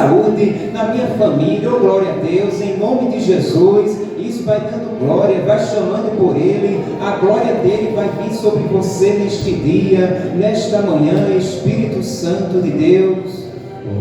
saúde, na minha família, oh glória a Deus, em nome de Jesus. Isso vai dando glória, vai chamando por Ele, a glória dele vai vir sobre você neste dia, nesta manhã, Espírito Santo de Deus.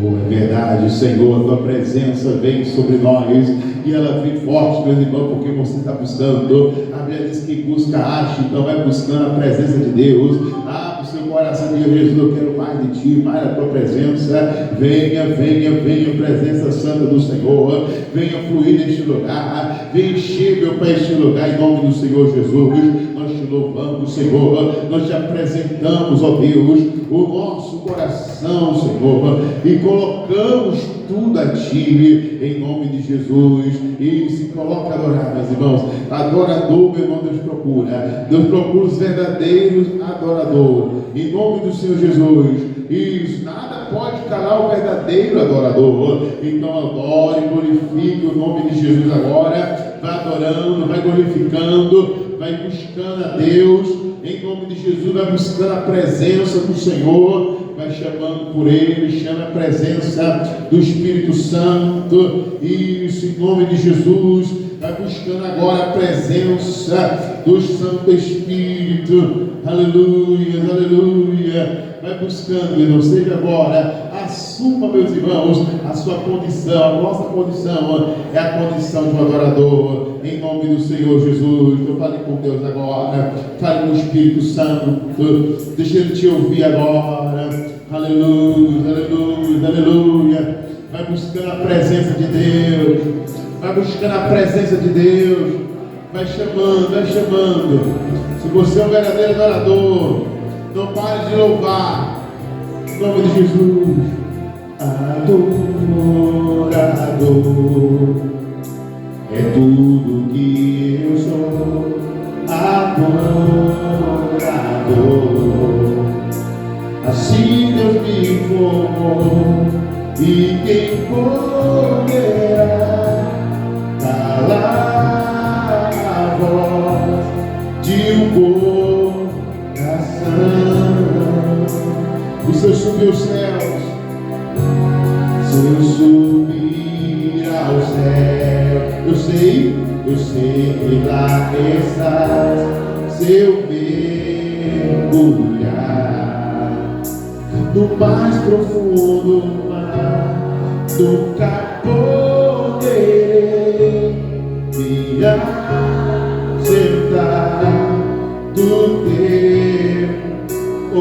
Oh, é verdade, Senhor, a tua presença vem sobre nós e ela vem forte, meu irmão, porque você está buscando. A Bíblia diz que busca, acha, então vai buscando a presença de Deus. Abre o seu coração e diga: Jesus, eu quero mais de ti, mais da tua presença. Venha, venha, venha, presença santa do Senhor, venha fluir neste lugar, venha encher, meu Pai, este lugar, em nome do Senhor Jesus. Nós te louvamos, Senhor, nós te apresentamos, ó Deus, o nosso coração, Senhor, e colocamos tudo a Ti, em nome de Jesus. E se coloca a adorar, meus irmãos. Adorador, meu irmão, Deus procura os verdadeiros adoradores, em nome do Senhor Jesus. Isso, nada pode calar o verdadeiro adorador. Então adore, glorifique o nome de Jesus agora. Vai adorando, vai glorificando, vai buscando a Deus, em nome de Jesus, vai buscando a presença do Senhor, vai chamando por Ele, chama a presença do Espírito Santo, isso, em nome de Jesus, vai buscando agora a presença do Santo Espírito, aleluia, aleluia, vai buscando, irmão, seja agora, assuma, meus irmãos, a sua condição, a nossa condição é a condição de um adorador, em nome do Senhor Jesus. Então fale com Deus agora, fale com o Espírito Santo, deixa Ele te ouvir agora, aleluia, aleluia, aleluia, vai buscando a presença de Deus, vai buscando a presença de Deus, vai chamando, vai chamando. Se você é um verdadeiro adorador, não pare de louvar, em nome de Jesus. Adorador é tudo que eu sou, adorador. Assim Deus me formou, e quem poderá calar a voz de um coração? E se eu subir os céus, se eu subir ao céu, eu sei que lá estás. Se eu mergulhar no mais profundo mar, nunca poderei me ausentar do teu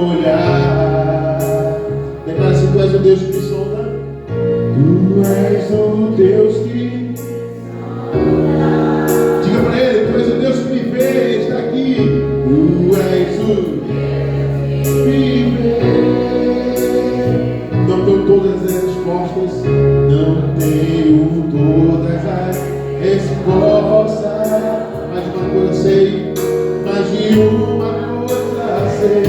olhar. Declara se tu és o Deus que me sonda. Tu és o Deus que me sonda. Diga para Ele: tu és o Deus que me vê, está aqui. Tu és o Deus que me vê. Não tenho todas as respostas, não tenho todas as respostas, mas de uma coisa sei, mas de uma coisa sei,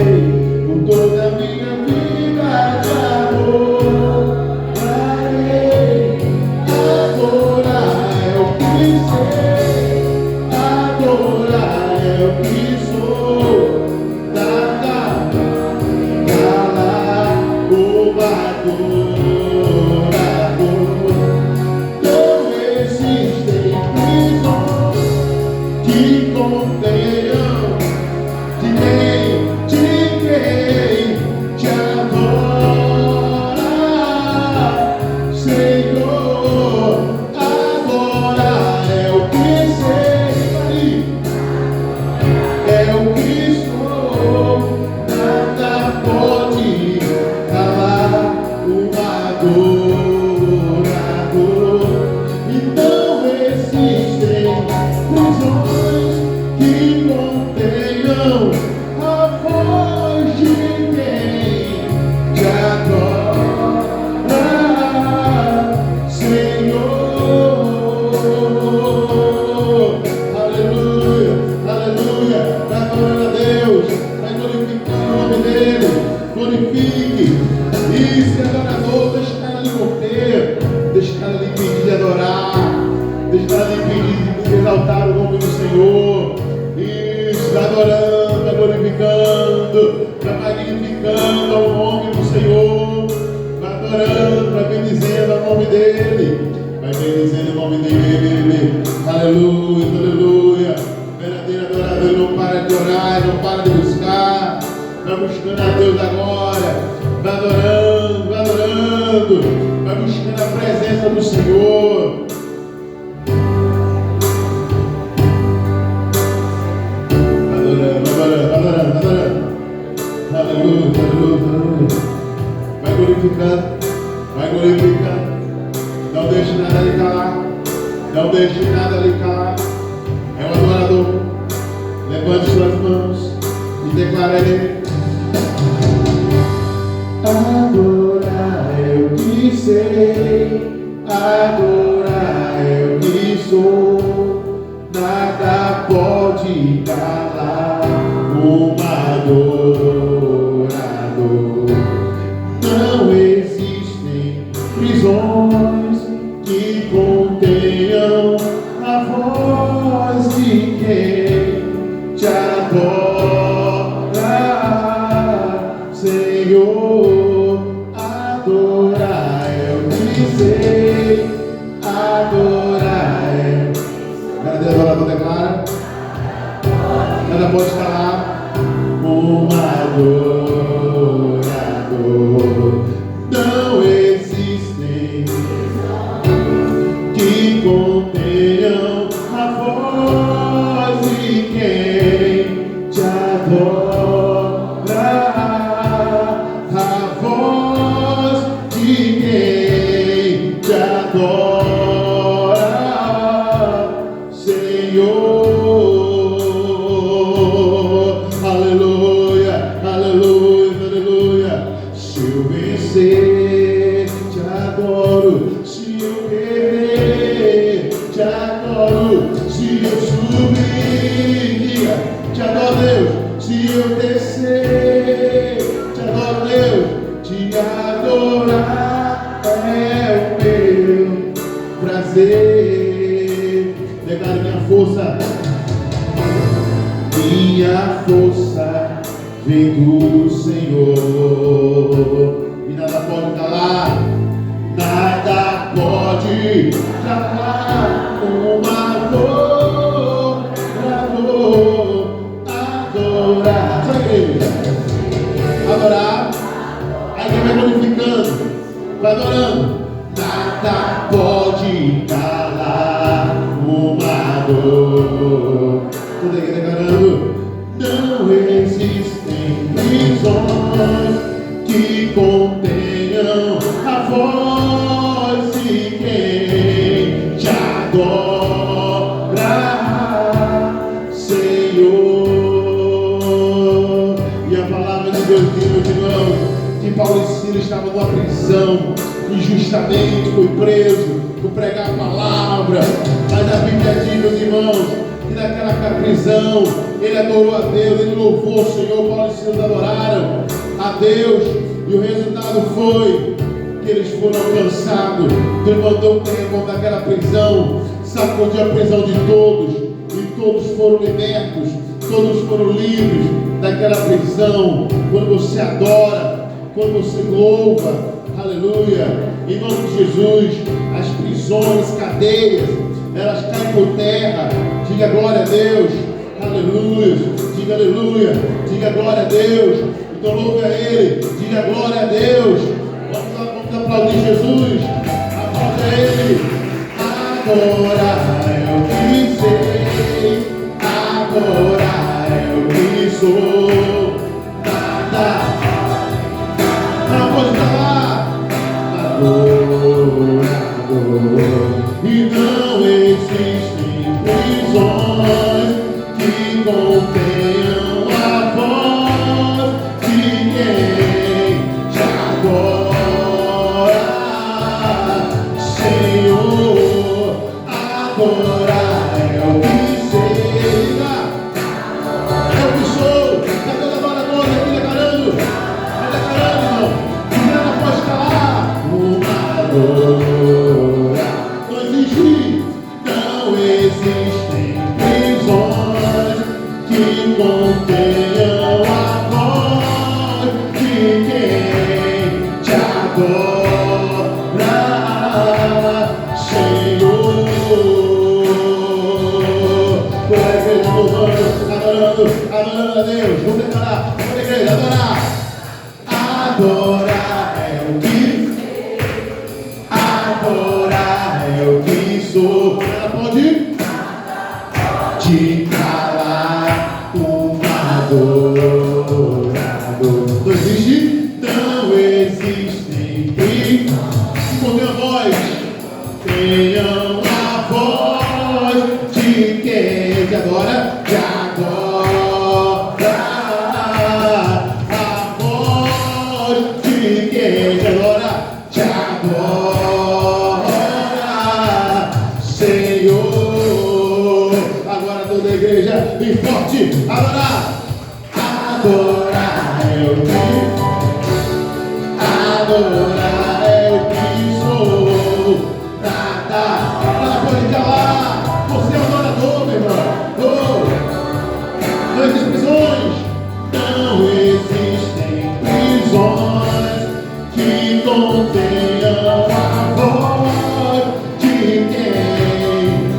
por toda a minha vida de amor. Adorar é o que sei, adorar é o que sou, nada calar o adorador. Não existem prisões que contenham de quem te adora, Senhor. Adorar é o que sei, é o que sou, nada pode calar o adorador. E não existem prisões que contenham a voz de quem te adora, Senhor. Aleluia, aleluia. Vai adorando a Deus, vai glorificando o nome dEle. Glorifique. Isso é adorador. Deixa o cara lhe correr, deixa o cara lhe pedir de adorar, deixa o cara lhe pedir de exaltar o nome do Senhor. Isso, vai adorando, vai glorificando, vai magnificando ao nome do Senhor, vai adorando, vai bendizendo ao nome dEle. Vai buscando a presença do Senhor. Adorando. Aleluia. Vai glorificando. Não deixe nada lhe calar. É o adorador. Levante suas mãos e declara a Ele. Adorar eu que sei, adorar eu que sou, nada pode calar uma adorador. Não existem prisões que contenham a voz de quem te adora, Senhor. Adorar eu te sei, adorar eu. Cada adorador declara, nada pode calar uma adorador. Não existem que contenham a voz de quem te adora, a voz de quem te adora, Senhor. Aleluia. Se eu vencer, te adoro. Se eu perder, te adoro. Se eu subir, te adoro, Deus. Se eu descer, te adoro, Deus. Te adorar é o meu prazer. Declaro minha força vem do Senhor. E nada pode calar uma adorar. Sabe, igreja? Adorar. Aí quem vai glorificando, vai adorando. Nada pode calar uma dor. Tudo aí declarando. Não existem prisões que contenham a voz de quem te adora, Senhor. E a palavra de Deus diz, meus irmãos, que Paulo e Silas estavam numa prisão, injustamente foi preso por pregar a palavra. Mas a Bíblia diz, meus irmãos, que naquela prisão ele adorou a Deus, ele louvou o Senhor. Paulo e Silas adoraram a Deus, e o resultado foi que eles foram alcançados. Deus mandou um terremoto daquela prisão, sacudiu a prisão de todos, e todos foram libertos, todos foram livres daquela prisão. Quando você adora, quando você louva, aleluia, em nome de Jesus, as prisões, cadeias, elas caem por terra. Diga glória a Deus, aleluia, diga aleluia, diga glória a Deus. Então louve a Ele, diga glória a Deus. Vamos aplaudir Jesus, aplaude a Ele. Adorar eu que sei, adorar eu que sou, nada pode falar. Adorador. E não existem prisões que contenham a voz de quem te adora, Senhor. Adorar é o que seja, é o que sou. Está toda adoradora aqui declarando, irmão. Que nada pode calar uma dor. Não existem prisões que contenham a voz de quem te adora, Senhor. Adorando a Deus. Vamos declarar, vamos igreja, adorar é o que adorar é o que sou. Ela pode te calar, um adorador. Não existe? Não existem. Escondem a voz. Tenham a voz de quem te adora, te adora. A voz de quem te adora, te adora, Senhor. Agora toda a igreja bem forte, adorar. Adorar é o que, adorar é o que sou. Nada pode calar. Você é um adorador, meu irmão. Não existem prisões. Não existem prisões que contenham a voz de quem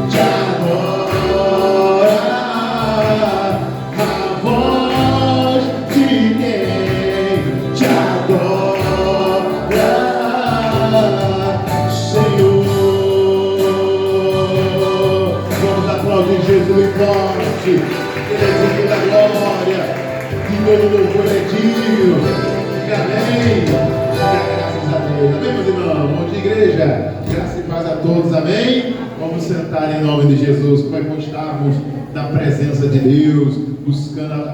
te adora. A voz de quem te adora, Senhor. Vamos aplaudir Jesus e forte. Ele é digno da glória. E todo louvor é digno. Amém. Graças a Deus. Amém, meus irmãos. Bom dia, igreja. Graça e paz a todos. Amém. Vamos sentar em nome de Jesus. Como é que estarmos na presença de Deus, buscando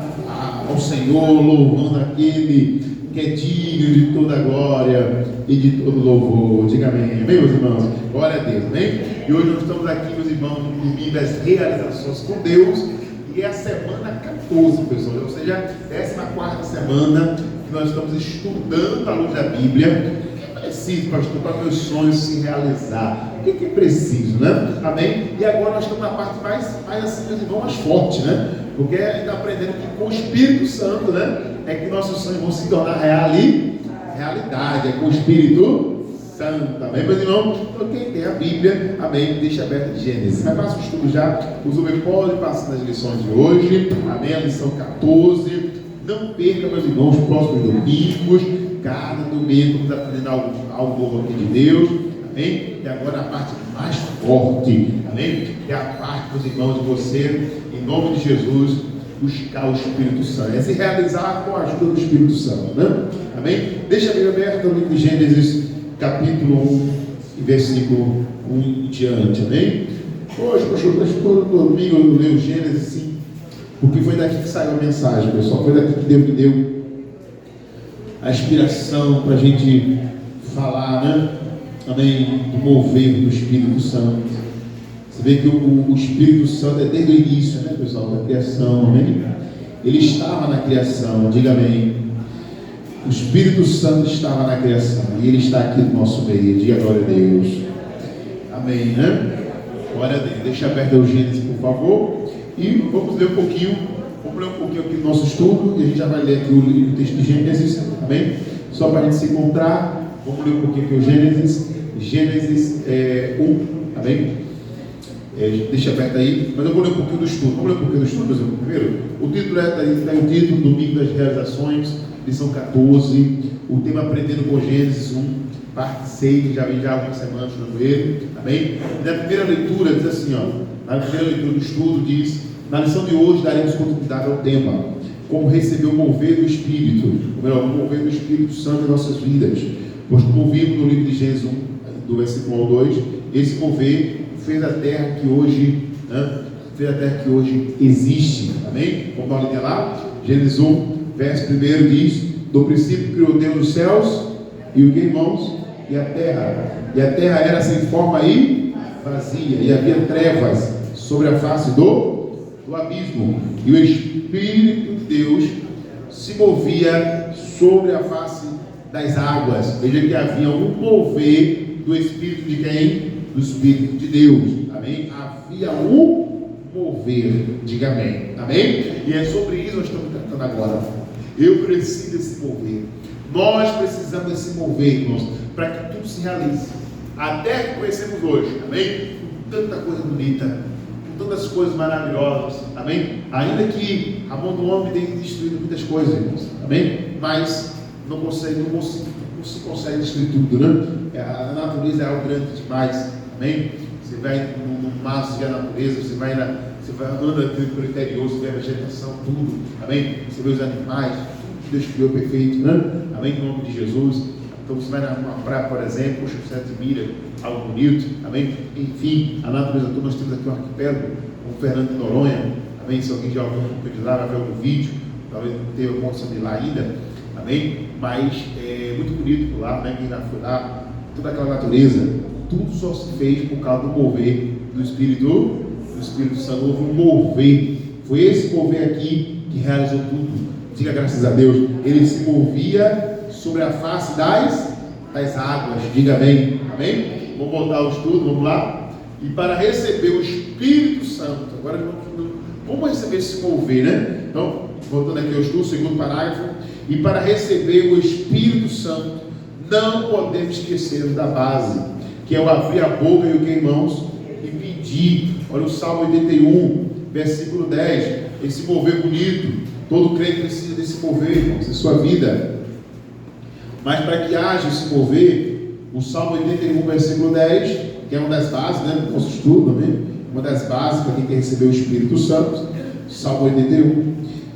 ao Senhor, louvando aquele que é digno de toda glória e de todo louvor. Diga amém. Amém, meus irmãos. Glória a Deus. Amém. E hoje nós estamos aqui, meus irmãos, no domingo das realizações com Deus. E é a semana 14, pessoal, ou seja, 14ª semana que nós estamos estudando a luz da Bíblia. O que é preciso, pastor, para meus sonhos se realizar? O que é preciso, né? Amém? E agora nós estamos na parte mais assim, meus irmãos, mais forte, né? Porque ainda aprendendo que com o Espírito Santo, né? É que nossos sonhos vão se tornar realidade, é com o Espírito Santo, amém, meus irmãos? Então quem tem a Bíblia, amém, deixa aberta de Gênesis. Mas passa o estudo já, os homens podem passar nas lições de hoje, amém, a lição 14. Não perca, meus irmãos, os próximos domingos, cada domingo vamos aprendendo algo novo aqui de Deus, amém? E agora a parte mais forte, amém? É a parte, meus irmãos, de você, em nome de Jesus, buscar o Espírito Santo, é se realizar com a ajuda do Espírito Santo, né? Amém? Deixa a Bíblia aberta no livro de Gênesis, capítulo 1, versículo 1 em diante, amém? Hoje, pastor, todo domingo eu leio Gênesis, sim, porque foi daqui que saiu a mensagem, pessoal, foi daqui que Deus me deu a inspiração para a gente falar, né? Amém? Do mover do Espírito Santo. Você vê que o Espírito Santo é desde o início, né, pessoal, da criação, amém? Ele estava na criação, diga amém. O Espírito Santo estava na criação e Ele está aqui no nosso meio. Diga glória a Deus. Amém, né? Glória a Deus. Deixa aberto o Gênesis, por favor. E vamos ler um pouquinho. Vamos ler um pouquinho aqui do nosso estudo. E a gente já vai ler aqui o texto de Gênesis. Amém? Só para a gente se encontrar. Vamos ler um pouquinho aqui o Gênesis. Gênesis 1. Amém? Deixa aberto aí. Mas eu vou ler um pouquinho do estudo. Vamos ler um pouquinho do estudo, pessoal. Primeiro, o título está o título Domingo das Realizações. Lição 14, o tema Aprendendo com Gênesis 1, parte 6, que já vem já algumas semanas estudando ele, amém? E na primeira leitura, diz assim, ó, na primeira leitura do estudo, diz, na lição de hoje daremos continuidade ao tema, como receber o mover do Espírito, ou melhor, o mover do Espírito Santo em nossas vidas, pois como vimos no livro de Gênesis 1, do versículo 1 ao 2, esse mover fez a terra que hoje, existe, amém? Vamos dar uma linha lá, Gênesis 1, verso 1 diz, no princípio criou Deus os céus e o que, irmãos? E a terra era sem forma e vazia, e havia trevas sobre a face do abismo, e o Espírito de Deus se movia sobre a face das águas. Veja que havia um mover do Espírito de quem? Do Espírito de Deus, amém? Havia um mover, diga amém, amém? E é sobre isso que nós estamos tratando agora. Eu preciso desse mover. Nós precisamos desse mover, irmãos, para que tudo se realize. Até que conhecemos hoje, amém? Com tanta coisa bonita, com tantas coisas maravilhosas, amém? Ainda que a mão do homem tenha destruído muitas coisas, irmãos, amém? Mas não conseguimos se consegue destruir tudo, né? A natureza é algo grande demais, amém? Você vai no mar, você vê a natureza, você vai andando pelo interior, você vê a vegetação, tudo, amém? Você vê os animais, tudo que Deus criou perfeito, né? Amém? Em nome de Jesus. Então você vai numa praia, por exemplo, poxa, você admira algo bonito, amém? Enfim, a natureza toda, nós temos aqui um arquipélago, o Fernando de Noronha, amém? Se alguém já ouviu um pouco de lá, vai ver algum vídeo, talvez não tenha a condição de ir lá ainda, amém? Mas é muito bonito por lá, né? Quem já foi lá, toda aquela natureza, tudo só se fez por causa do mover do Espírito Santo. Houve um mover, foi esse mover aqui que realizou tudo. Diga graças a Deus. Ele se movia sobre a face das águas. Diga bem, amém? Vamos voltar ao estudo, vamos lá. E para receber o Espírito Santo, agora vamos receber esse mover, né? Então, voltando aqui ao estudo, segundo parágrafo. E para receber o Espírito Santo, não podemos esquecer da base, que é o abrir a boca e o que, irmãos? E pedir. Olha o Salmo 81, versículo 10. Esse mover bonito. Todo crente precisa desse mover, irmãos, em sua vida. Mas para que haja esse mover, o Salmo 81, versículo 10, que é uma das bases, né, do nosso estudo, né? Uma das bases para quem quer receber o Espírito Santo. Salmo 81,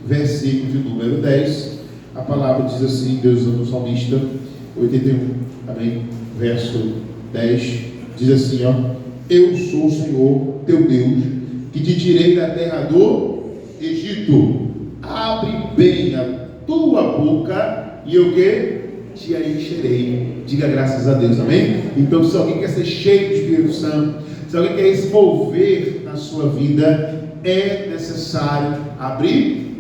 versículo de número 10. A palavra diz assim, Deus usando o salmista, 81, amém? Verso 10, diz assim, ó: eu sou o Senhor, teu Deus, que te tirei da terra do Egito. Abre bem a tua boca e eu que te encherei. Diga graças a Deus, amém? Então, se alguém quer ser cheio do Espírito Santo, se alguém quer se mover na sua vida, é necessário abrir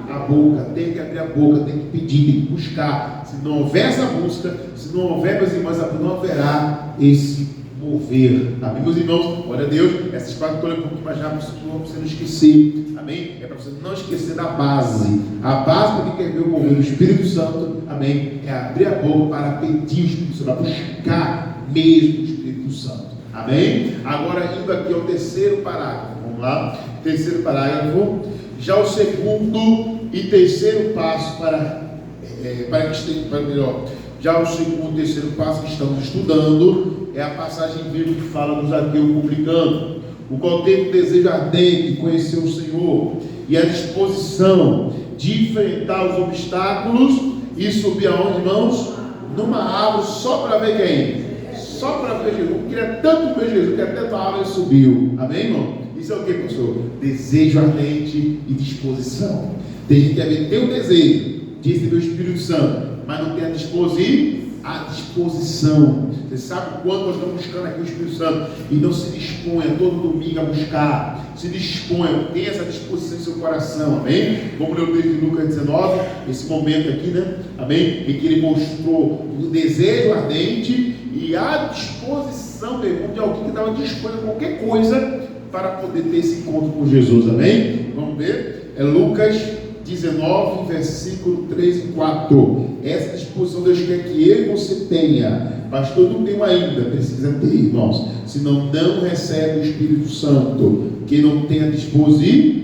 a boca. Tem que abrir a boca, tem que pedir, tem que buscar. Se não houver essa busca, se não houver, meus irmãos, não haverá esse mover. Amém, meus irmãos? Glória a Deus. Essa espada estou levando um pouquinho mais rápido para você não esquecer. Amém? É para você não esquecer da base. A base para quem quer ver o mover do Espírito Santo, amém? É abrir a boca para pedir o Espírito Santo, para buscar mesmo o Espírito Santo. Amém? Agora, indo aqui ao terceiro parágrafo. Vamos lá? Terceiro parágrafo. Já o segundo e terceiro passo já o segundo e terceiro passo que estamos estudando é a passagem bíblica que fala do Zaqueu publicano, o qual teve um desejo ardente de conhecer o Senhor e a disposição de enfrentar os obstáculos e subir aonde, irmãos? Numa árvore só para ver quem? Só para ver Jesus. Queria tanto ver Jesus que até a árvore subiu. Amém, irmão? Isso é o que, pastor? Desejo ardente e disposição. Tem gente que tem o desejo de receber o Espírito Santo, mas não tem a disposição. Você sabe quando nós estamos buscando aqui o Espírito Santo e não se disponha todo domingo a buscar, se disponha, tenha essa disposição em seu coração, amém? Vamos ler o texto de Lucas 19, esse momento aqui, né? Amém? Em que ele mostrou o desejo ardente e a disposição, meu irmão, de alguém que estava disposto a qualquer coisa para poder ter esse encontro com Jesus, amém? Vamos ver? É Lucas 19, versículo 3 e 4. Essa disposição Deus quer que eu e você tenha. Pastor, não tenho ainda, precisa ter, irmãos. Senão não recebe o Espírito Santo. Quem não tem a disposição,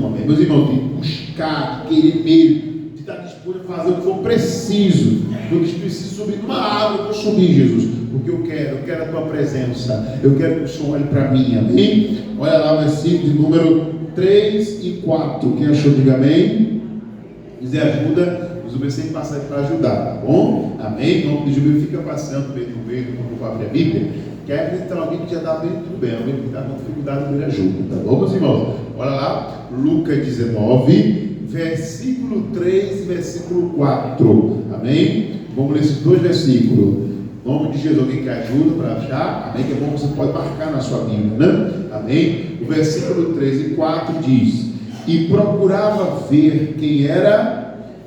amém? Meus irmãos, tem que buscar, de querer mesmo, de estar disposto a fazer o que for preciso. Quando eu preciso subir numa árvore, eu vou subir, Jesus, porque eu quero a tua presença. Eu quero que o Senhor olhe para mim, amém? Olha lá o versículo de número 3 e 4. Quem achou, diga amém. Quiser ajuda, os versículos passarem para ajudar, tá bom? Amém? Então, o Júlio fica passando no meio, quando eu abrir a Bíblia, que aí tem alguém que já está bem, tudo bem, alguém que está com dificuldade, ele ajuda, tá bom, meus irmãos? Olha lá, Lucas 19, versículo 3 e versículo 4. Amém? Vamos ler esses dois versículos. Em nome de Jesus, alguém que ajuda para achar, amém? Que é bom, você pode marcar na sua Bíblia, né? Amém? O versículo 3 e 4 diz: e procurava ver quem era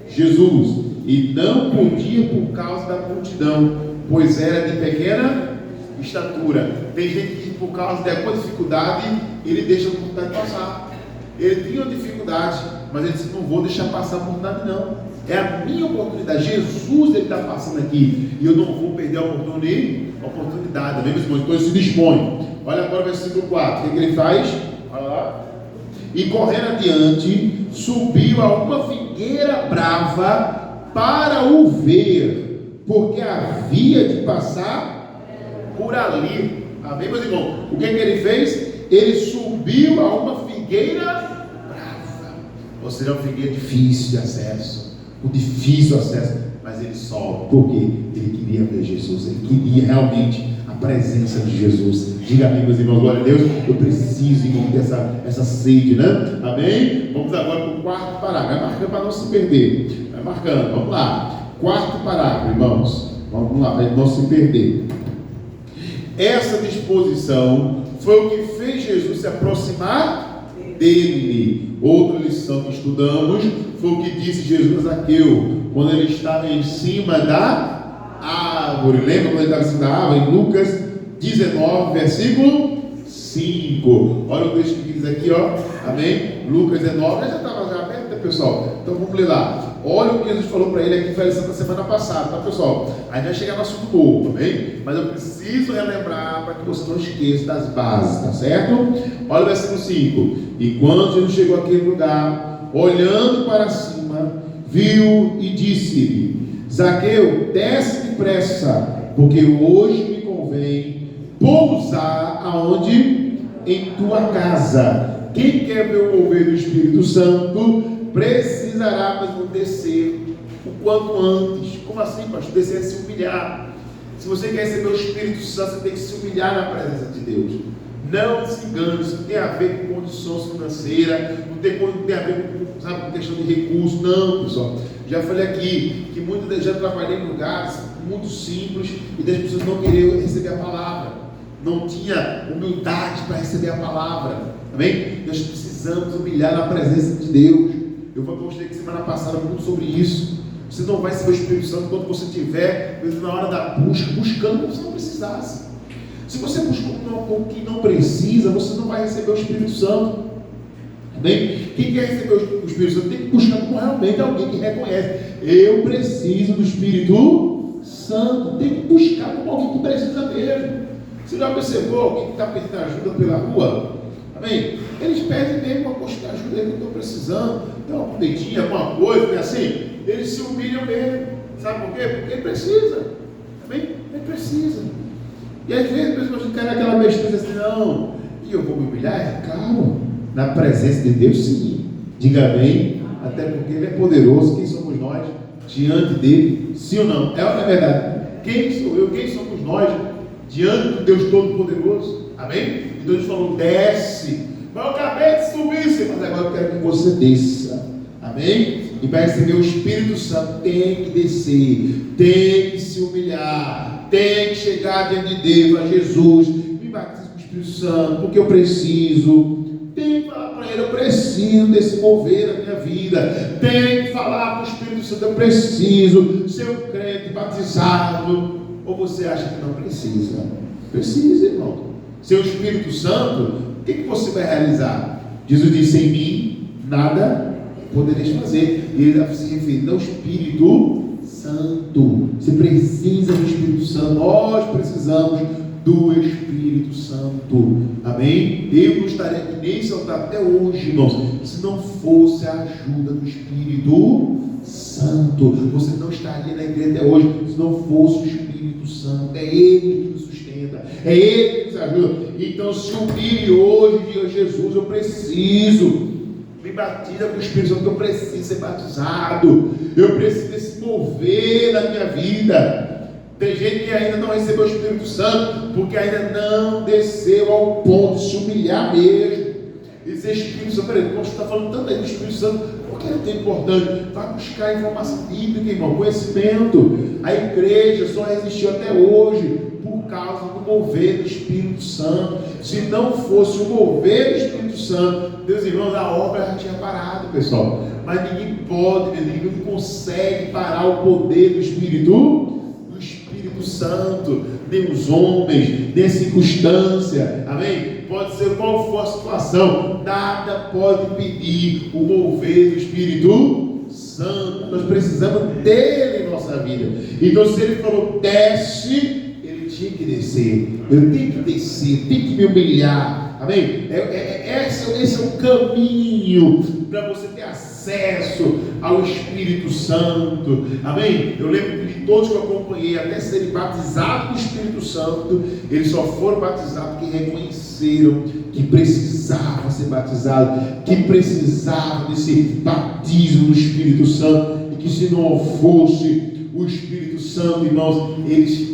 Jesus, e não podia por causa da multidão, pois era de pequena estatura. Tem gente que por causa de alguma dificuldade, ele deixa a oportunidade passar. Ele tinha uma dificuldade, mas ele disse: não vou deixar passar a oportunidade não. É a minha oportunidade. Jesus está passando aqui e eu não vou perder a oportunidade. Amém, meus irmãos? Então ele se dispõe. Olha agora o versículo 4. O que ele faz? Olha lá. E correndo adiante, subiu a uma figueira brava para o ver, porque havia de passar por ali. Amém, meus irmãos? O que ele fez? Ele subiu a uma figueira brava, ou seja, uma figueira difícil de acesso, um difícil acesso, mas ele sobe, porque ele queria ver Jesus, ele queria realmente a presença de Jesus. Diga amém, meus irmãos, glória a Deus. Eu preciso, irmão, ter essa sede, né? Amém? Vamos agora para o quarto parágrafo. Vai marcando para não se perder. Vai marcando, vamos lá. Quarto parágrafo, irmãos. Vamos lá, para não se perder. Essa disposição foi o que fez Jesus se aproximar dele. Outra lição que estudamos foi o que disse Jesus a Zaqueu, quando ele estava em cima da árvore. Lembra quando ele estava em cima da árvore? Em Lucas 19, versículo 5. Olha o texto que diz aqui, ó. Amém? Lucas 19, já estava aberto, né, pessoal? Então vamos ler lá. Olha o que Jesus falou para ele aqui, foi a lição da semana passada, tá, pessoal? Aí vai chegar no assunto novo, amém? Mas eu preciso relembrar para que você não esqueça das bases, tá certo? Olha o versículo 5. E quando Jesus chegou àquele lugar, olhando para cima, viu e disse-lhe: Zaqueu, desce depressa, porque hoje me convém pousar aonde? Em tua casa. Quem quer ver o mover do Espírito Santo precisará mesmo descer o quanto antes. Como assim, pastor? Descer é se humilhar. Se você quer receber o Espírito Santo, você tem que se humilhar na presença de Deus. Não se engane, isso não tem a ver com condições financeiras, não tem a ver com questão de recursos, não, pessoal. Já falei aqui que muitas vezes já trabalhei em lugares muito simples e das pessoas não queriam receber a palavra, não tinha humildade para receber a palavra, amém? Nós precisamos humilhar na presença de Deus. Eu mostrei aqui semana passada muito sobre isso. Você não vai receber o Espírito Santo quando você estiver na hora da buscando como se não precisasse. Se você busca com o que não precisa, você não vai receber o Espírito Santo. Amém? Quem quer receber o Espírito Santo tem que buscar como realmente alguém que reconhece: eu preciso do Espírito Santo. Tem que buscar como alguém que precisa mesmo. Você já observou alguém que está pedindo ajuda pela rua? Amém? Eles pedem mesmo uma coisa de ajuda, que eu estou precisando, tem uma comidinha, alguma coisa, assim. Eles se humilham mesmo. Sabe por quê? Porque ele precisa. Amém? Ele precisa. E às vezes as pessoas querem aquela besteira assim: não, e eu vou me humilhar? É claro, na presença de Deus, sim. Diga amém, até porque Ele é poderoso. Quem somos nós diante dele? Sim ou não? É verdade. Quem sou eu? Quem somos nós diante do Deus Todo-Poderoso? Amém? Então Deus falou: desce. Mas eu acabei de subir, Senhor, mas agora eu quero que você desça. Amém? E para receber o Espírito Santo tem que descer, tem que se humilhar, tem que chegar diante de Deus, a Jesus, me batiza com o Espírito Santo, porque eu preciso. Tem que falar para Ele: eu preciso desse mover na minha vida. Tem que falar para o Espírito Santo: eu preciso ser um crente batizado. Ou você acha que não precisa? Precisa, irmão. Seu Espírito Santo, o que você vai realizar? Jesus disse: em mim nada podereis fazer. E ele está se referindo ao Espírito Santo. Você precisa do Espírito Santo. Nós precisamos do Espírito Santo. Amém? Eu não estaria aqui nem esse altar até hoje, irmãos, se não fosse a ajuda do Espírito Santo. Você não estaria na igreja até hoje se não fosse o Espírito Santo. É Ele que nos sustenta, é Ele que nos ajuda. Então se humilhe hoje e diga: Jesus, eu preciso, me batiza com o Espírito Santo, eu preciso ser batizado, eu preciso desse mover na minha vida. Tem gente que ainda não recebeu o Espírito Santo porque ainda não desceu ao ponto de se humilhar mesmo e dizer: Espírito Santo, peraí, você está falando tanto aí do Espírito Santo, por que é tão importante? Vai buscar informação bíblica, irmão, conhecimento. A igreja só resistiu até hoje por causa do mover do Espírito Santo. Se não fosse o mover do Espírito Santo, meus irmãos, a obra já tinha parado, pessoal. Mas ninguém pode, ninguém consegue parar o poder do Espírito Santo, nem os homens, nem a circunstância. Amém? Pode ser qual for a situação, nada pode impedir o mover do Espírito Santo. Nós precisamos dele em nossa vida. Então, se ele falou: desce, ele tinha que descer. Eu tenho que descer, tenho que me humilhar. Amém? Esse é o caminho para você ter acesso ao Espírito Santo. Amém? Eu lembro de todos que eu acompanhei até serem batizados no Espírito Santo, eles só foram batizados porque reconheceram que precisavam ser batizados, que precisavam desse batismo no Espírito Santo, e que se não fosse o Espírito Santo, irmãos, eles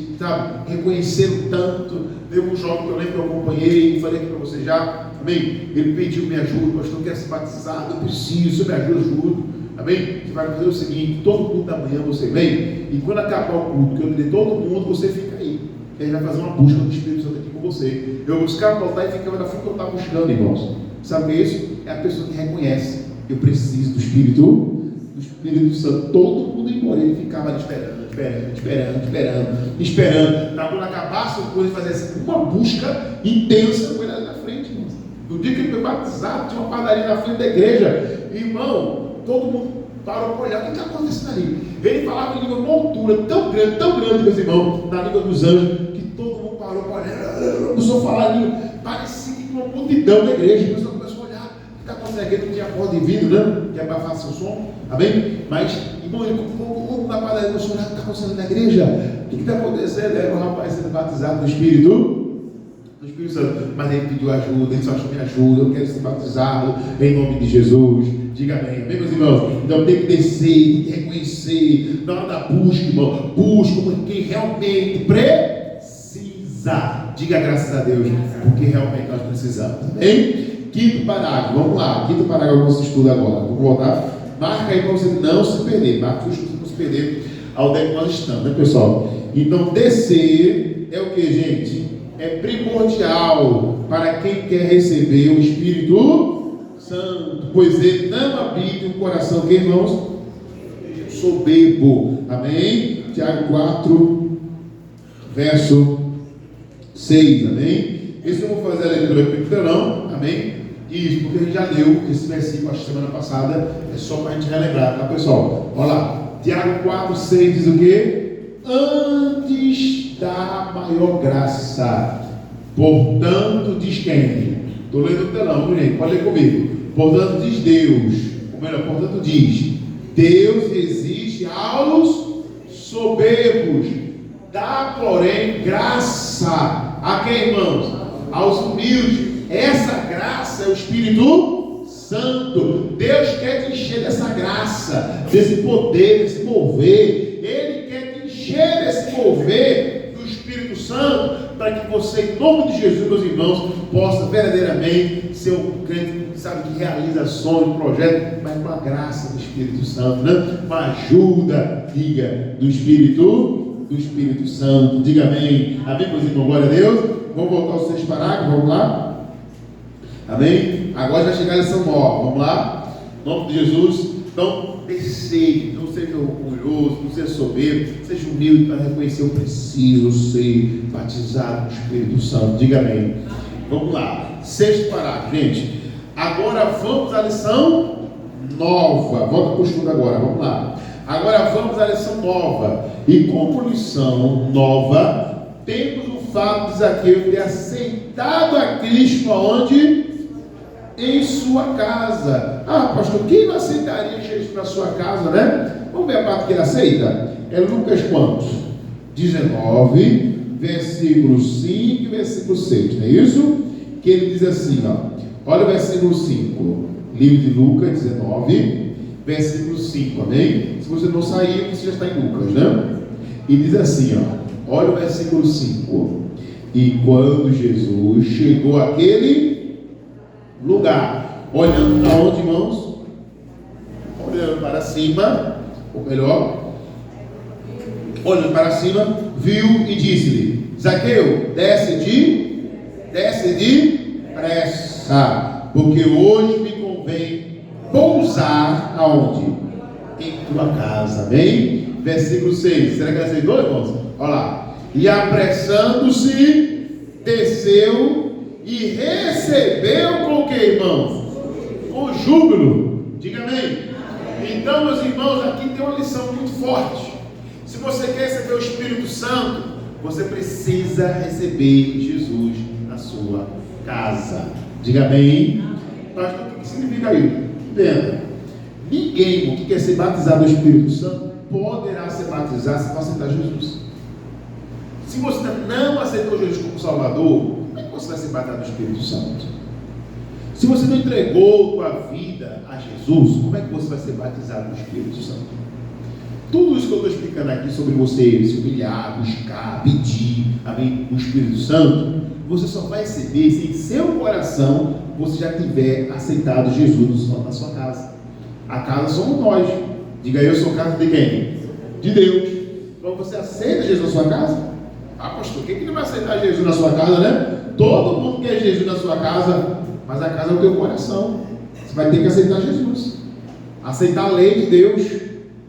reconheceram tanto. Teve um jovem que eu lembro que eu acompanhei, falei aqui para você já, amém? Ele pediu minha ajuda, pastor, eu quero ser batizado, eu preciso, você me ajuda, ajudo, amém? Você vai fazer o seguinte: todo mundo da manhã você vem, e quando acabar o culto, que eu dei todo mundo, você fica aí, que ele vai fazer uma busca do Espírito Santo aqui com você. Eu buscava voltar e ficava na frente que eu estava buscando, irmãos. Sabe o que é isso? É a pessoa que reconhece: eu preciso do Espírito Santo. Todo mundo ia embora, ele ficava esperando. Quando acabasse, ele fazia uma busca intensa com ele ali na frente, irmãos. No dia que ele foi batizado, tinha uma padaria na frente da igreja, irmão, todo mundo parou para olhar: o que está acontecendo ali? Ele falava em língua de uma altura tão grande, meus irmãos, na língua dos anjos, que todo mundo parou para olhar, começou a falar em língua, parecia que tinha uma multidão da igreja. A pessoa começou a olhar: o que está acontecendo aqui? Não tinha porta de vidro, né? Que abafar seu som, amém? Mas, irmão, ele na padaria começou a olhar: o que está acontecendo na igreja? O que está acontecendo? Era um rapaz sendo batizado no Espírito Santo, mas ele pediu ajuda, ele só achou: me ajuda, eu quero ser batizado em nome de Jesus. Diga amém, amém, meus irmãos? Então tem que descer, tem que reconhecer, na hora da busca, irmão, busca como quem realmente precisa. Diga graças a Deus, porque realmente nós precisamos, amém? Quinto parágrafo, vamos lá, quinto parágrafo que você estuda agora, vamos voltar. Marca aí para você não se perder, marca para você não se perder ao onde nós estamos, né, pessoal? Então, descer é o que, gente? É primordial para quem quer receber o Espírito Santo, pois ele não habita um coração, que, irmãos? Soberbo, amém? Tiago 4, verso 6, amém? Esse eu vou fazer a leitura aqui, não, amém? Isso, porque a gente já leu esse versículo a semana passada, é só para a gente relembrar, tá, pessoal? Olha lá, Tiago 4, 6 diz o quê? Antes da maior graça, portanto, diz quem? Estou lendo o telão, gente, pode ler comigo. Portanto, diz Deus, ou melhor, portanto, diz: Deus resiste aos soberbos, dá, porém, graça a quem, irmãos? Aos humildes. Essa graça é o Espírito Santo. Deus quer te encher dessa graça, desse poder, desse mover. Ele quer te encher desse mover do Espírito Santo, para que você, em nome de Jesus, meus irmãos, possa verdadeiramente ser um crente, sabe, que realiza sonhos, projetos, mas com a graça do Espírito Santo, né? Com a ajuda, diga, do Espírito Santo. Diga amém. Amém, meus irmãos, glória a Deus. Vamos voltar aos 6 parágrafos, vamos lá. Amém? Agora vai chegar a lição nova. Vamos lá? Em nome de Jesus. Então, descer, não seja orgulhoso, não seja soberbo, seja humilde para reconhecer: eu preciso ser batizado no Espírito Santo. Diga amém. Vamos lá. 6 parágrafo, gente. Agora vamos à lição nova. Volta para o estudo agora. Vamos lá. Agora vamos à lição nova. E como lição nova, temos o fato de Zaqueu ter aceitado a Cristo aonde? Em sua casa. Ah, pastor, quem não aceitaria Jesus na sua casa, né? Vamos ver a parte que ele aceita. É Lucas quantos? 19, versículo 5 e versículo 6, não é isso? Que ele diz assim, ó. Olha o versículo 5, livro de Lucas 19, versículo 5, amém? Se você não saiu, você já está em Lucas, né? E diz assim, ó. Olha o versículo 5. E quando Jesus chegou àquele lugar, olhando para onde, irmãos? Olhando para cima, ou melhor, olhando para cima, viu e disse-lhe: Zaqueu, desce depressa, porque hoje me convém pousar aonde? Em tua casa, amém? Versículo 6, será que ele aceitou, irmãos? Olha lá. E apressando-se, desceu e recebeu com o que, irmãos? Com júbilo. Diga amém. Então, meus irmãos, aqui tem uma lição muito forte. Se você quer receber o Espírito Santo, você precisa receber Jesus na sua casa. Diga bem. Pastor, o que significa isso? Entenda. Ninguém que quer ser batizado no Espírito Santo poderá ser batizado se não aceitar Jesus. Se você não aceitou Jesus como Salvador, como é que você vai ser batizado no Espírito Santo? Se você não entregou a vida a Jesus, como é que você vai ser batizado no Espírito Santo? Tudo isso que eu estou explicando aqui sobre você se humilhar, buscar, pedir, amém, o Espírito Santo, você só vai receber se em seu coração você já tiver aceitado Jesus na sua casa. A casa somos nós. Diga, eu sou casa de quem? De Deus. Então você aceita Jesus na sua casa? Ah, pastor, quem que não vai aceitar Jesus na sua casa, né? Todo mundo quer Jesus na sua casa, mas a casa é o teu coração. Você vai ter que aceitar Jesus, aceitar a lei de Deus,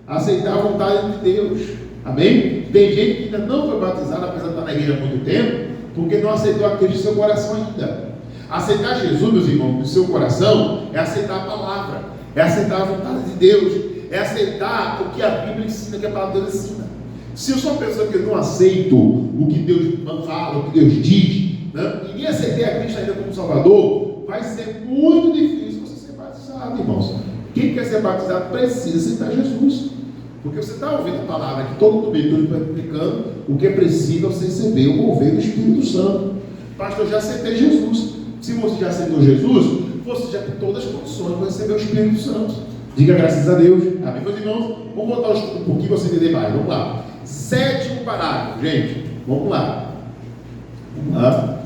aceitar a vontade de Deus. Amém? Tem gente que ainda não foi batizada, apesar de estar na igreja há muito tempo, porque não aceitou a Cristo no seu coração ainda. Aceitar Jesus, meus irmãos, no seu coração é aceitar a palavra, é aceitar a vontade de Deus, é aceitar o que a Bíblia ensina, que a palavra de Deus ensina. Se eu sou uma pessoa que não aceito o que Deus fala, o que Deus diz, né, e nem aceitei a Cristo ainda como Salvador, vai ser muito difícil você ser batizado, irmãos. Quem quer ser batizado precisa aceitar Jesus, porque você está ouvindo a palavra que todo mundo está explicando o que é preciso você receber o mover do Espírito Santo. Pastor, eu já aceitei Jesus. Se você já aceitou Jesus, você já tem todas as condições para receber o Espírito Santo. Diga graças a Deus. Amém, meus irmãos? Vamos voltar um pouquinho para você entender mais. Vamos lá. 7º parágrafo, gente. Vamos lá. Vamos lá.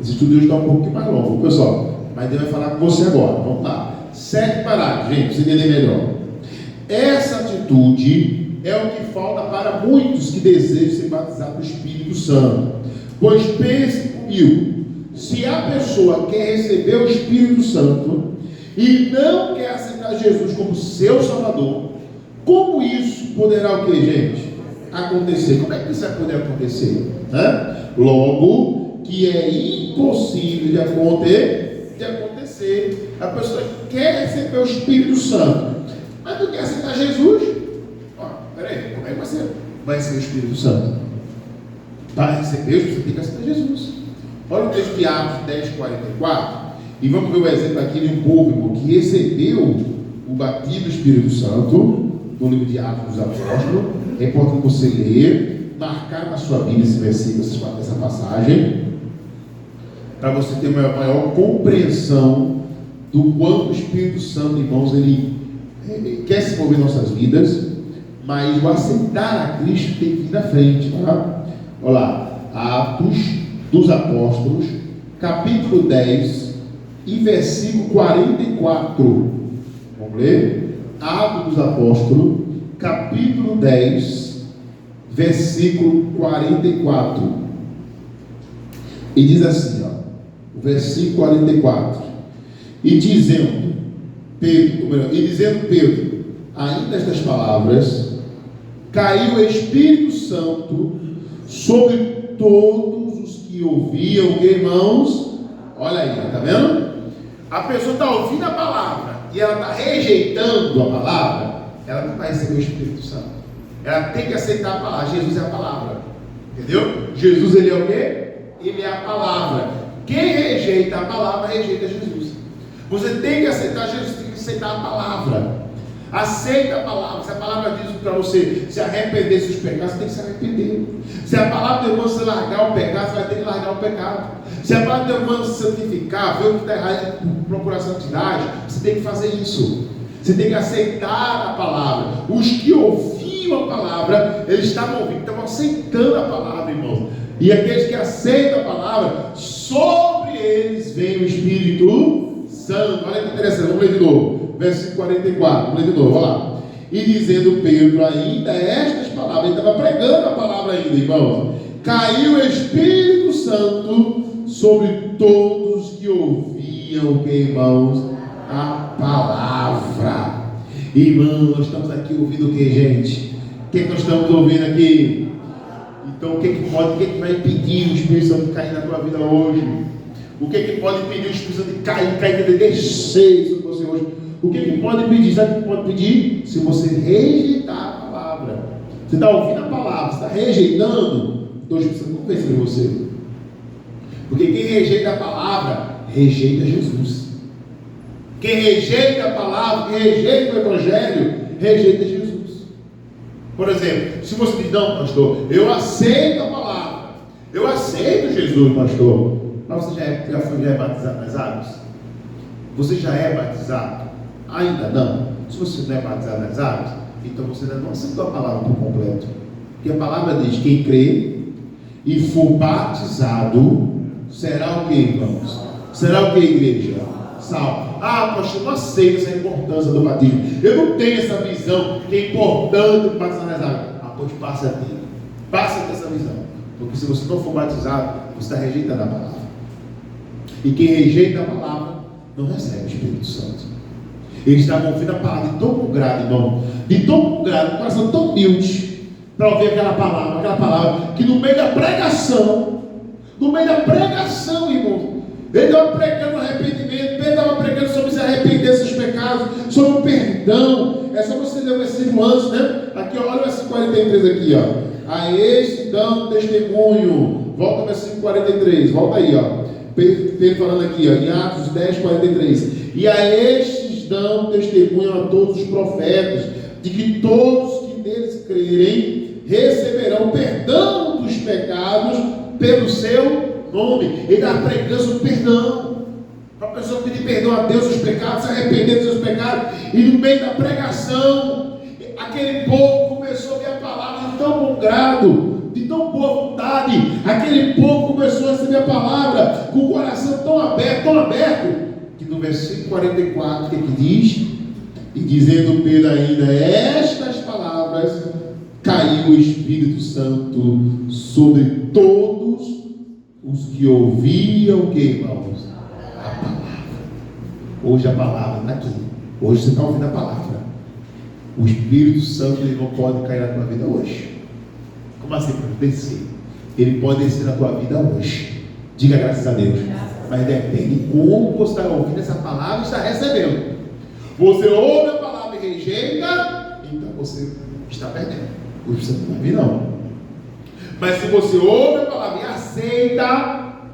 Esse estudo hoje está um pouquinho mais longo, pessoal. Mas Deus vai falar com você agora. Vamos lá. 7º parágrafo, gente, para você entender melhor. Essa atitude é o que falta para muitos que desejam ser batizados no Espírito Santo. Pois pense comigo, se a pessoa quer receber o Espírito Santo e não quer aceitar Jesus como seu Salvador, como isso poderá o que, gente? Acontecer. Como é que isso vai poder acontecer? Logo, que é impossível de acontecer. A pessoa quer receber o Espírito Santo, mas não quer aceitar Jesus. Peraí, como é que você vai receber o Espírito Santo? Para receber, você tem que aceitar Jesus. Olha o texto de Atos 10:44, e vamos ver o exemplo aqui de um povo que recebeu o batismo do Espírito Santo, no livro de Atos dos Apóstolos. É importante você ler, marcar na sua Bíblia esse versículo, essa passagem, para você ter uma maior compreensão do quanto o Espírito Santo, irmãos, ele quer se mover em nossas vidas, mas o aceitar a Cristo tem que ir na frente, tá? Olha lá, Atos dos Apóstolos, capítulo 10 e versículo 44. Vamos ler? Atos dos Apóstolos, capítulo 10, versículo 44. E diz assim, ó, o versículo 44. E dizendo Pedro, ainda estas palavras, caiu o Espírito Santo sobre todos os que ouviam, que, irmãos? Olha aí, está vendo? A pessoa está ouvindo a palavra e ela está rejeitando a palavra, ela não vai receber o Espírito Santo. Ela tem que aceitar a palavra. Jesus é a palavra, entendeu? Jesus, ele é o quê? Ele é a palavra. Quem rejeita a palavra, rejeita Jesus. Você tem que aceitar Jesus, tem que aceitar a palavra. Aceita a palavra. Se a palavra diz para você se arrepender dos seus pecados, você tem que se arrepender. Se a palavra de Deus manda você largar o pecado, você vai ter que largar o pecado. Se a palavra de Deus manda você santificar, ver o que está errado e procurar santidade, você tem que fazer isso. Você tem que aceitar a palavra. Os que ouviam a palavra, eles estavam ouvindo, estavam aceitando a palavra, irmãos. E aqueles que aceitam a palavra, sobre eles vem o Espírito Santo. Olha que interessante, vamos ler de novo. Versículo 44, vamos ler de novo, olha lá. E dizendo Pedro ainda estas palavras, ele estava pregando a palavra ainda, irmãos. Caiu o Espírito Santo sobre todos que ouviam, que, irmãos, a palavra. Irmãos, nós estamos aqui ouvindo o que, gente? O que nós estamos ouvindo aqui? Então, o que vai impedir o Espírito Santo de cair na tua vida hoje? O que pode impedir o Espírito Santo de cair, de descer sobre você hoje? O que pode impedir? Sabe o que pode impedir? Se você rejeitar a palavra. Você está ouvindo a palavra, você está rejeitando, então o Espírito Santo não vem sobre você. Porque quem rejeita a palavra, rejeita Jesus. Quem rejeita a palavra, quem rejeita o Evangelho, rejeita Jesus. Por exemplo, se você diz, não, pastor, eu aceito a palavra, eu aceito Jesus, pastor, mas você já é batizado nas águas? Você já é batizado? Ainda não. Se você não é batizado nas águas, então você ainda não aceitou a palavra por completo. Porque a palavra diz, quem crê e for batizado, será o que, irmãos? Será o que, igreja? Salvo. Ah, pastor, eu não aceito essa importância do batismo. Eu não tenho essa visão que é importante batizar nas águas. Ah, pois passa a ter. Passa a ter essa visão. Porque se você não for batizado, você está rejeitando a palavra. E quem rejeita a palavra, não recebe o Espírito Santo. Eles estavam ouvindo a palavra de tão bom grado, irmão. De tão bom grado, um coração tão humilde, para ouvir aquela palavra, que no meio da pregação, irmão, ele estava pregando arrependimento, ele estava pregando sobre se arrepender dos seus pecados, sobre o perdão. É só você ler o versículo antes, né? Aqui, olha o versículo 43 aqui, ó. A este dão testemunho. Volta ao versículo 43, volta aí, ó. Pedro falando aqui, ó, em Atos 10, 43. E a estes dão testemunho a todos os profetas, de que todos que neles crerem receberão perdão dos pecados pelo seu nome. Ele está pregando o perdão, para a pessoa pedir perdão a Deus dos pecados, se arrepender dos seus pecados. E no meio da pregação, aquele povo começou a ver a palavra de tão bom grado, de tão boa vontade. Aquele povo começou a receber a palavra com o coração tão aberto, que no versículo 44, o que diz? E dizendo Pedro ainda estas palavras, caiu o Espírito Santo sobre todos os que ouviam o que, irmãos? A palavra. Hoje a palavra está aqui. Hoje você está ouvindo a palavra. O Espírito Santo, ele não pode cair na tua vida hoje. Como assim? Pode descer. Ele pode descer na tua vida hoje. Diga graças a Deus. Mas depende de como você está ouvindo essa palavra e está recebendo. Você ouve a palavra e rejeita, então você está perdendo. O Espírito Santo não vai vir, não. Mas se você ouve a palavra e aceita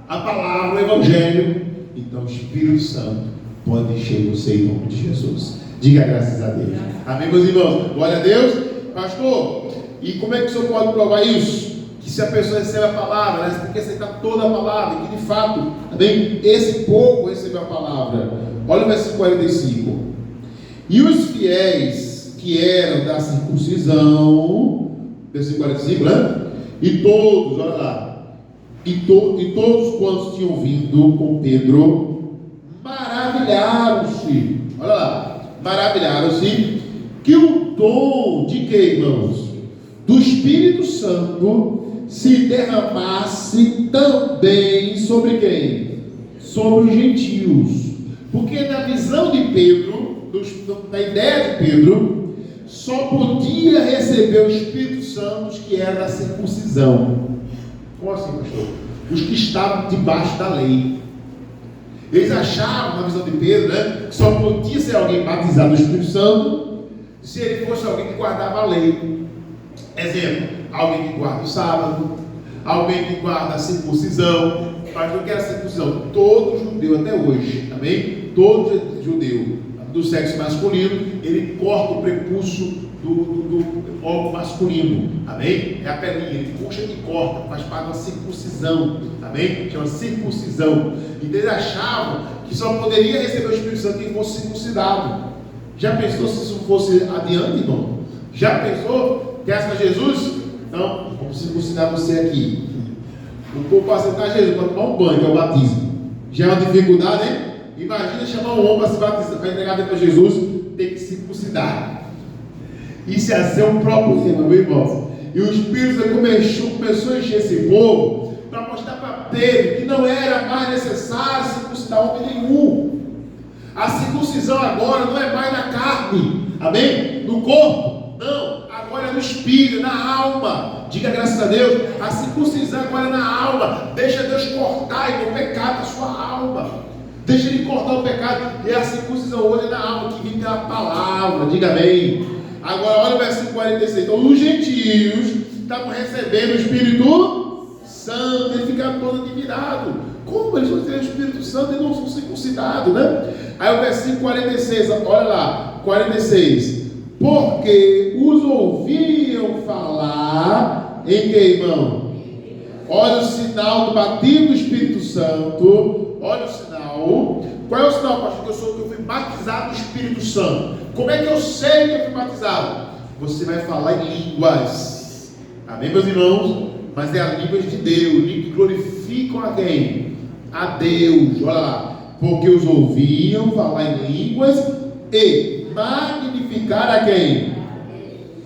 a palavra, o Evangelho, então o Espírito Santo pode encher você em nome de Jesus. Diga graças a Deus. Amém, meus irmãos? Glória a Deus. Pastor, e como é que o senhor pode provar isso? Que se a pessoa recebe a palavra, né, você tem que aceitar toda a palavra, que de fato, também esse povo recebeu a palavra. Olha o versículo 45. E os fiéis que eram da circuncisão, versículo 45, né? E todos, olha lá, e todos quantos tinham vindo com Pedro, maravilharam-se, olha lá, maravilharam-se, que o dom de que, irmãos? Do Espírito Santo se derramasse também sobre quem? Sobre os gentios. Porque na visão de Pedro, na ideia de Pedro, só podia receber o Espírito Santo os que eram da circuncisão. Como assim, pastor? Os que estavam debaixo da lei. Eles achavam, na visão de Pedro, né, que só podia ser alguém batizado no Espírito Santo se ele fosse alguém que guardava a lei. Exemplo, alguém que guarda o sábado, alguém que guarda a circuncisão. Mas não quer a circuncisão. Todo judeu até hoje, amém? Todo judeu do sexo masculino, ele corta o prepúcio do órgão masculino, amém? É a pelinha, ele puxa e corta, faz parte da circuncisão, amém? Chama circuncisão. Então eles achavam que só poderia receber o Espírito Santo quem fosse circuncidado. Já pensou se isso fosse adiante, irmão? Já pensou? Quer aceitar Jesus? Então, vamos circuncidar você aqui. O povo para aceitar Jesus, para tomar um banho, que é o batismo. Já é uma dificuldade, hein? Imagina chamar um homem para se batizar, para entregar para Jesus, tem que circuncidar. Isso ia ser um problema, meu irmão. E o Espírito começou a encher esse povo para mostrar para Pedro que não era mais necessário circuncidar homem nenhum. A circuncisão agora não é mais na carne, amém? No corpo, não. Agora é no espírito, na alma. Diga graças a Deus. A circuncisão agora é na alma. Deixa Deus cortar o pecado da sua alma. Deixa Ele cortar o pecado. E a circuncisão hoje é na alma, que vem pela palavra. Diga amém. Agora olha o versículo 46. Então os gentios estavam recebendo o Espírito Santo. Ele fica todo admirado. Como eles vão receber o Espírito Santo e não são circuncidados, né? Aí o versículo 46, olha lá, 46. Porque os ouviam falar em que, irmão? Olha o sinal do batismo do Espírito Santo. Olha o sinal. Qual é o sinal, pastor? Que eu fui batizado no Espírito Santo. Como é que eu sei que eu fui batizado? Você vai falar em línguas. Amém, meus irmãos? Mas é as línguas de Deus, que glorificam a quem? A Deus. Olha lá. Porque os ouviam falar em línguas e magnificar a quem?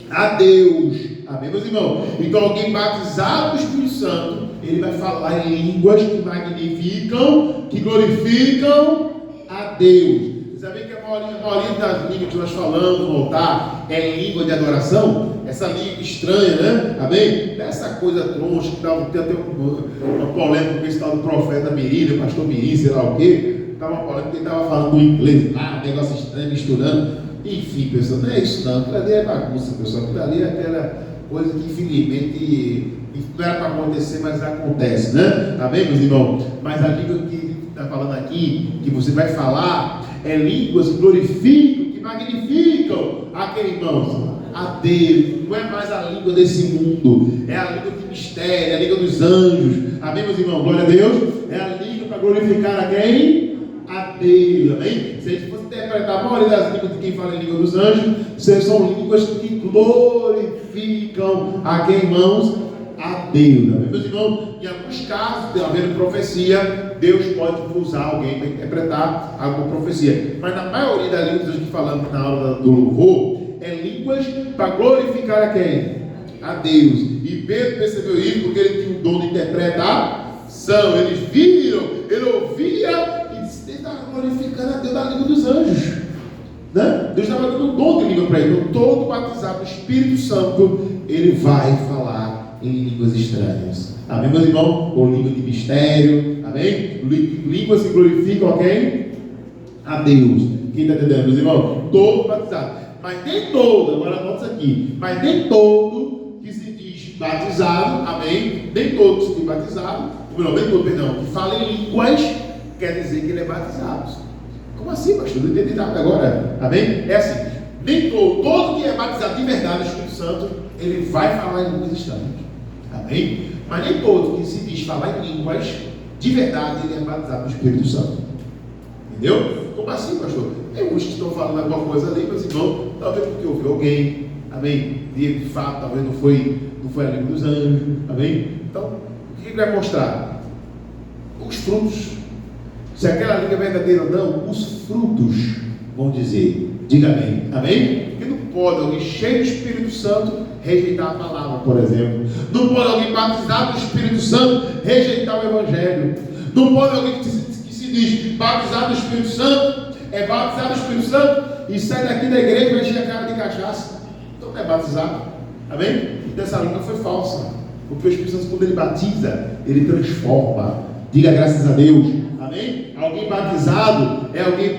A Deus. Amém, meus irmãos? Então alguém batizado no Espírito Santo, ele vai falar em línguas que magnificam, que glorificam a Deus. Você sabia que a maioria das línguas que nós falamos no altar é língua de adoração? Essa língua estranha, né? Amém? Essa coisa troncha que tem até uma polêmica com esse tal do profeta Mirim, pastor Mirim, sei lá o quê. Estava uma polêmica que ele estava falando do inglês, um negócio estranho, misturando. Enfim, pessoal, não é isso não. Aquilo ali é bagunça, pessoal. Aquilo ali é aquela coisa que infelizmente não era para acontecer, mas acontece, né? Amém, meus irmãos? Mas a língua que está falando aqui, que você vai falar, é línguas que glorificam, que magnificam a quem, irmãos? A Deus. Não é mais a língua desse mundo, é a língua de mistério, é a língua dos anjos. Amém, meus irmãos? Glória a Deus. É a língua para glorificar a quem? A Deus. Amém? Se a gente fosse interpretar a maioria das línguas de quem fala em língua dos anjos, são línguas que glorificam a quem, irmãos? A Deus. Amém, meus irmãos? Em alguns casos, havendo profecia, Deus pode usar alguém para interpretar alguma profecia. Mas na maioria das línguas que falamos na aula do louvor, é línguas para glorificar a quem? A Deus. E Pedro percebeu isso porque ele tinha o dom de interpretação. Eles viram, ele ouvia e disse: ele estava glorificando a Deus na língua dos anjos, né? Deus estava dando um dom de língua para ele. Então, todo batizado no Espírito Santo, ele vai falar em línguas estranhas. Amém, meus irmãos? Ou língua de mistério. Amém? Línguas que glorificam a quem? A Deus. Quem está entendendo, meus irmãos? Todo batizado. Mas nem todo, agora anota isso aqui, mas nem todo que se diz batizado, amém? Nem todo que se diz batizado, não, nem todo, perdão, que fala em línguas, quer dizer que ele é batizado. Como assim, pastor? Não entendi nada agora, amém? É assim, nem todo que é batizado de verdade no Espírito Santo, ele vai falar em línguas estranhas, amém? Mas nem todo que se diz falar em línguas, de verdade, ele é batizado no Espírito Santo, entendeu? Como assim, pastor? Tem uns que estão falando alguma coisa ali, mas irmão, talvez porque ouviu alguém, amém? De fato, talvez não foi a língua dos anjos, amém? Então, o que ele vai mostrar? Os frutos. Se aquela língua é verdadeira ou não, os frutos vão dizer. Diga amém, amém? Porque não pode alguém cheio do Espírito Santo rejeitar a palavra, por exemplo. Não pode alguém batizado do Espírito Santo rejeitar o Evangelho. Não pode alguém que se diz batizado do Espírito Santo, é batizado do Espírito Santo e sai daqui da igreja e vai encher a cara de cachaça. Então não é batizado, amém? Então essa língua foi falsa, porque o Espírito Santo, quando ele batiza, ele transforma. Diga graças a Deus, amém? Alguém batizado é alguém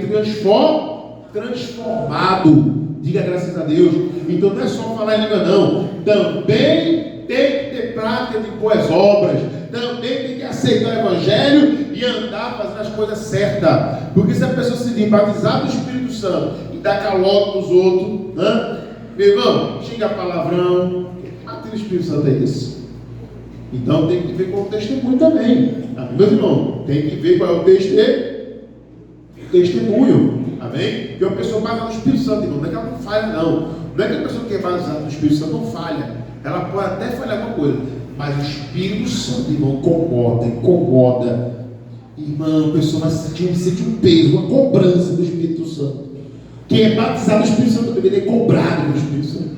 transformado. Diga graças a Deus. Então não é só falar em língua não, também tem que ter prática de boas obras, também tem que aceitar o Evangelho e andar fazendo as coisas certas. Porque se a pessoa se diz batizado do Espírito Santo e dá calote nos outros, né? Meu irmão, xinga palavrão, bater o Espírito Santo é isso. Então tem que ver com o testemunho também, amém, meus irmãos? Tem que ver qual é o testemunho, amém? Porque uma pessoa batizada no Espírito Santo, irmão, não é que ela não falha, não. Não é que a pessoa que é batizada no Espírito Santo não falha. Ela pode até falhar alguma coisa, mas o Espírito Santo, irmão, incomoda. Irmão, a pessoa vai sentir um peso, uma cobrança do Espírito Santo. Quem é batizado no Espírito Santo, ele é cobrado pelo Espírito Santo.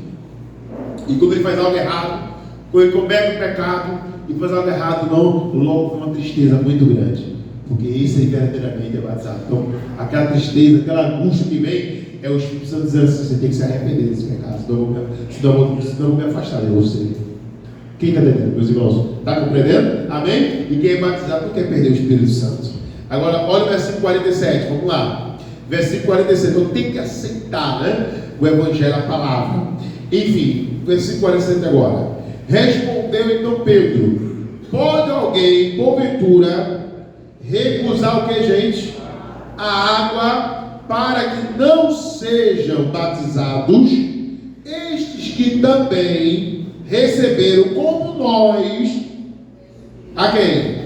E quando ele faz algo errado, quando ele comete um pecado e faz algo errado, irmão, logo vem uma tristeza muito grande. Porque esse verdadeiramente é batizado. Então, aquela tristeza, aquela angústia que vem, é o Espírito Santo dizendo assim: você tem que se arrepender desse pecado, senão eu vou me afastar de você. Quem está entendendo, meus irmãos? Está compreendendo? Amém? E quem é batizado não quer perder o Espírito Santo. Agora, olha o versículo 47, vamos lá. Versículo 47, então tem que aceitar, né? O Evangelho, a palavra. Enfim, versículo 47 agora. Respondeu então Pedro: pode alguém, porventura, recusar o que, gente? A água, para que não sejam batizados estes que também receberam como nós, a quem?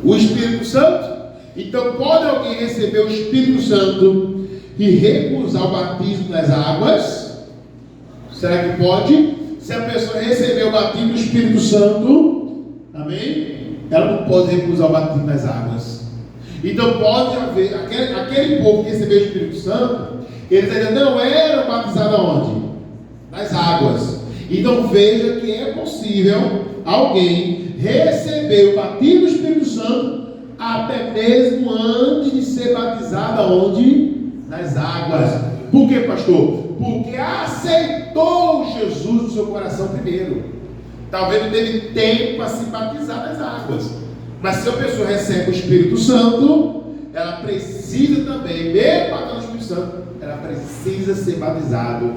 O Espírito Santo. Então pode alguém receber o Espírito Santo e recusar o batismo nas águas? Será que pode? Se a pessoa receber o batismo do Espírito Santo, amém? Ela não pode recusar o batismo nas águas. Então pode haver, aquele povo que recebeu o Espírito Santo, eles ainda não eram batizados aonde? Nas águas. Então veja que é possível alguém receber o batismo do Espírito Santo até mesmo antes de ser batizado aonde? Nas águas. Por quê, pastor? Porque aceitou Jesus no seu coração primeiro. Talvez não teve tempo para se batizar nas águas. Mas se a pessoa recebe o Espírito Santo, ela precisa também, mesmo batizado no Espírito Santo, ela precisa ser batizado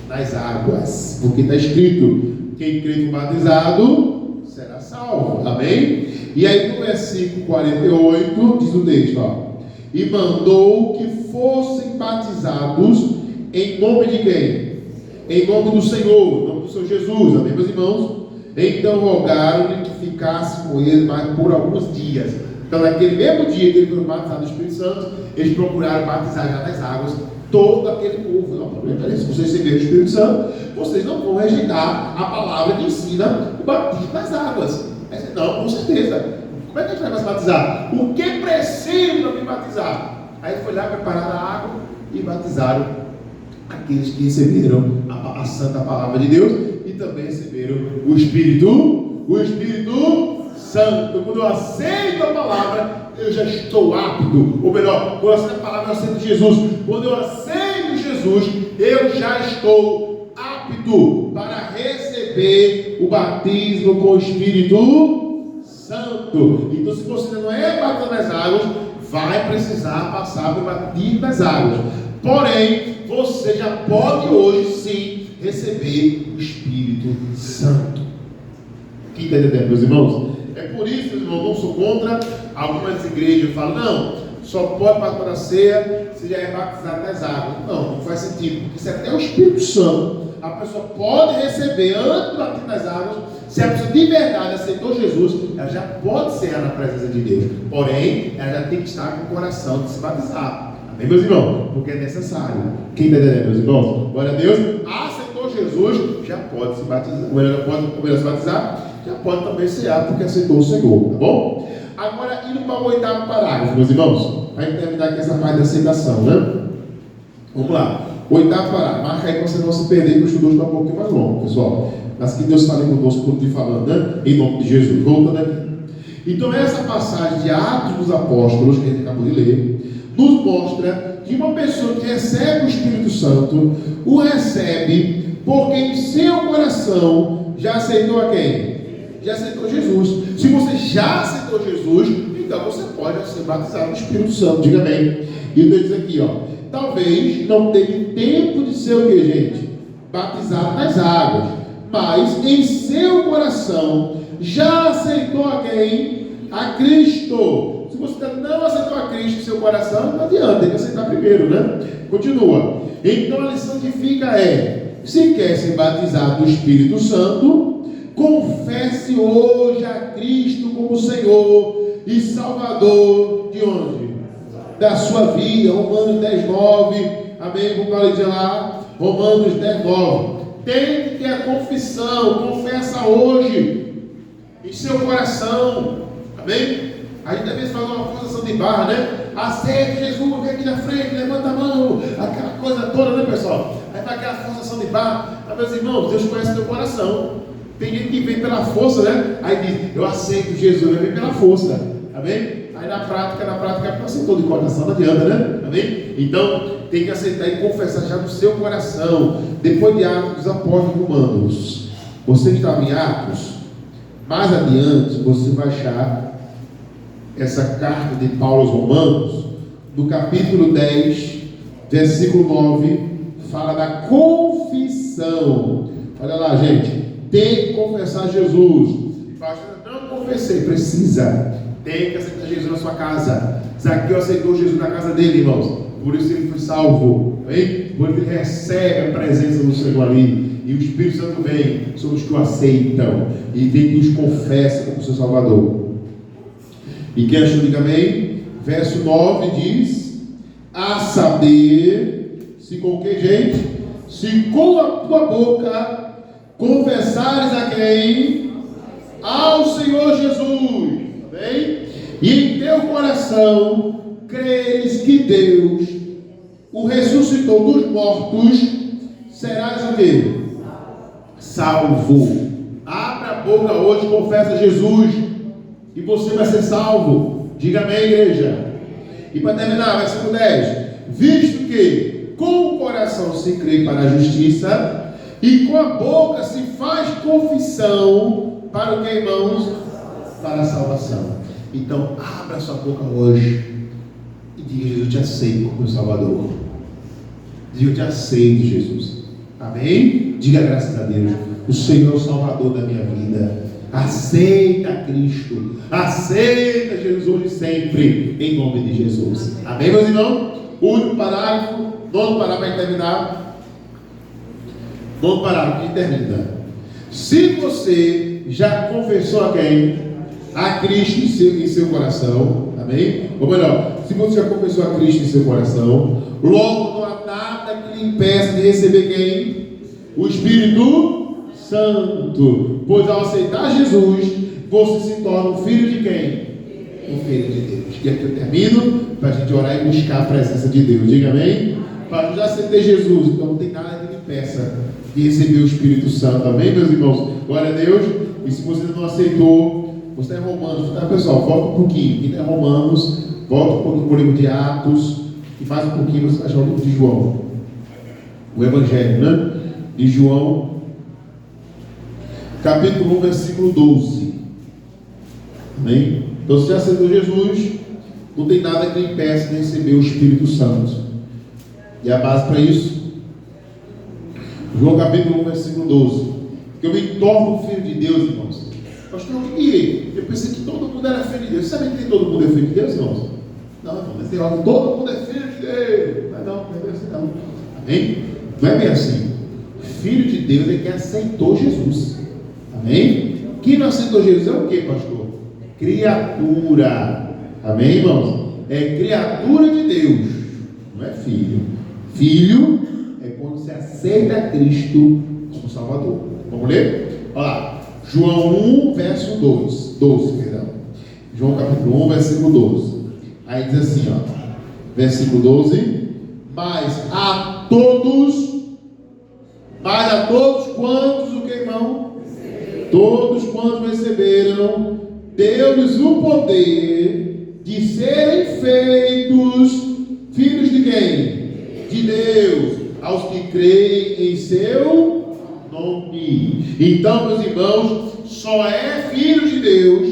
nas águas. Porque está escrito, quem crê no batizado será salvo. Amém? E aí no versículo 48 diz o texto, ó, e mandou que fossem batizados em nome de quem? Em nome do Senhor, em nome do Senhor Jesus. Amém, meus irmãos? Então rogaram-lhe que ficasse com eles mais por alguns dias. Então naquele mesmo dia que eles foram batizados no Espírito Santo, eles procuraram batizar já nas águas todo aquele povo. Não, problema é, se vocês receberem o Espírito Santo, vocês não vão rejeitar a palavra que ensina o batismo nas águas. Não, com certeza. Como é que a gente vai se batizar? O que precisa para me batizar? Aí foi lá preparar a água e batizaram aqueles que receberam a santa palavra de Deus e também receberam o Espírito Santo. Quando eu aceito a palavra, eu já estou apto. Ou melhor, quando eu aceito a palavra, eu aceito Jesus. Quando eu aceito Jesus, eu já estou apto para receber o batismo com o Espírito Santo. Então, se você não é batizado nas águas, vai precisar passar pelo batismo nas águas. Porém, você já pode hoje sim receber o Espírito Santo. Quem está entendendo, meus irmãos? É por isso, meus irmãos, não sou contra. Algumas igrejas falam, não, só pode participar da ceia se já é batizado nas águas. Não faz sentido, porque se até o Espírito Santo a pessoa pode receber antes do batismo nas águas. Se a pessoa de verdade aceitou Jesus, ela já pode ser na presença de Deus. Porém, ela já tem que estar com o coração de se batizar. Amém, meus irmãos? Porque é necessário. Quem está entendendo, meus irmãos? Glória a Deus. Aceitou Jesus, já pode se batizar. Ou ela pode se batizar, já pode também cear, porque aceitou o Senhor. Tá bom? Agora, indo para o 8º parágrafo, meus irmãos. Vai terminar aqui essa parte da aceitação, né? Vamos lá. 8º parágrafo. Marca aí para você não se perder, que o estudo está um pouquinho mais longo, pessoal. Mas que Deus fale conosco, como te falando, né? Em nome de Jesus. Voltando aqui. Então, essa passagem de Atos dos Apóstolos, que a gente acabou de ler, nos mostra que uma pessoa que recebe o Espírito Santo, o recebe porque em seu coração já aceitou a quem? Já aceitou Jesus. Se você já aceitou Jesus, então você pode ser batizado no Espírito Santo. Diga amém. E eu diz aqui, ó, talvez não teve tempo de ser o que, gente? Batizado nas águas, mas em seu coração já aceitou a quem? A Cristo. Se você não aceitou a Cristo em seu coração, não adianta, tem que aceitar primeiro, né? Continua. Então a lição que fica é: se quer ser batizado no Espírito Santo, confesse hoje a Cristo como Senhor e Salvador de onde? Da sua vida. Romanos 10:9. Amém? Vamos dizer lá. Romanos 10:9. Tem que ter a confissão. Confessa hoje em seu coração. Amém? A gente às vezes faz uma forçação de barra, né? Aceita Jesus, vem aqui na frente, levanta a mão, aquela coisa toda, né, pessoal? Aí vai aquela forçação de barra. Mas, meus irmãos, Deus conhece teu coração. Tem gente que vem pela força, né? Aí diz, eu aceito Jesus, vem pela força. Amém? Aí na prática, não aceitou de coração, não adianta, né? Amém? Então, tem que aceitar e confessar já no seu coração. Depois de Atos dos Apóstolos Romanos, você que estava em Atos, mais adiante você vai achar essa carta de Paulo aos Romanos, no capítulo 10, versículo 9, fala da confissão. Olha lá, gente, tem que confessar Jesus. Pastor, não confessei, precisa. Tem que aceitar Jesus na sua casa. Zaqueu aceitou Jesus na casa dele, irmãos. Por isso ele foi salvo. Amém? Por isso ele recebe a presença do Senhor ali. E o Espírito Santo vem sobre os que o aceitam. E vem que os confessa como seu Salvador. E quem achou, diga amém. Verso 9 diz: a saber, se com que gente? Se com a tua boca confessares a quem? Ao Senhor Jesus. Amém? E em teu coração creres que Deus o ressuscitou dos mortos, serás o quê? Salvo. Abra a boca hoje, confessa Jesus e você vai ser salvo. Diga amém, igreja. E para terminar, versículo 10: visto que com o coração se crê para a justiça e com a boca se faz confissão para o que, irmãos? Para a salvação. Então abra sua boca hoje e diga: Jesus, eu te aceito como meu Salvador. Diga: eu te aceito, Jesus. Amém? Diga: graças a Deus, o Senhor é o Salvador da minha vida. Aceita Cristo, aceita Jesus hoje e sempre, em nome de Jesus. Amém, meus irmãos? Último parágrafo, nono parágrafo para terminar. Nono parágrafo que termina. Se você já confessou a quem? A Cristo em seu coração, amém? Ou melhor, se você já confessou a Cristo em seu coração, logo não há nada que lhe impeça de receber quem? O Espírito Santo. Pois ao aceitar Jesus, você se torna um filho de quem? Um filho de Deus. E aqui eu termino para a gente orar e buscar a presença de Deus. Diga amém? Para eu já aceitei Jesus, então não tem nada que lhe impeça de receber o Espírito Santo. Amém, meus irmãos? Glória a Deus. E se você não aceitou, você está em Romanos, tá, pessoal? Volta um pouquinho. Quem está em Romanos, volta um pouquinho para o livro de Atos. E mais um pouquinho você vai achar o livro de João. O Evangelho, né? De João, capítulo 1, versículo 12. Amém? Então, se já aceitou Jesus, não tem nada que lhe impeça de receber o Espírito Santo. E a base para isso, João capítulo 1, versículo 12. Que eu me torno filho de Deus, irmãos. Pastor, eu pensei que todo mundo era filho de Deus. Você sabe que nem todo mundo é filho de Deus, irmãos? Não, irmão, mas tem hora que todo mundo é filho de Deus. Mas não é bem assim não. Amém? Não é bem assim. Filho de Deus é quem aceitou Jesus. Amém? Quem não aceitou Jesus é o que, pastor? Criatura. Amém, irmãos? É criatura de Deus. Não é filho. Filho é quando você aceita Cristo como Salvador. Vamos ler? Olha lá. João 1, verso 12, perdão. João capítulo 1, versículo 12. Aí diz assim, ó. Versículo 12. Mas a todos quantos, o que, irmão? Todos quantos receberam, deu-lhes o poder de serem feitos filhos de quem? De Deus, aos que creem em seu nome. Então, meus irmãos, só é filho de Deus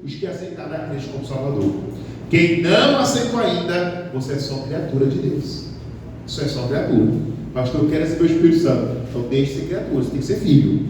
os que aceitaram a Cristo como Salvador. Quem não aceitou ainda, você é só criatura de Deus. Isso é só criatura. Pastor, eu quero receber o Espírito Santo. Então deixe de ser criatura, você tem que ser filho.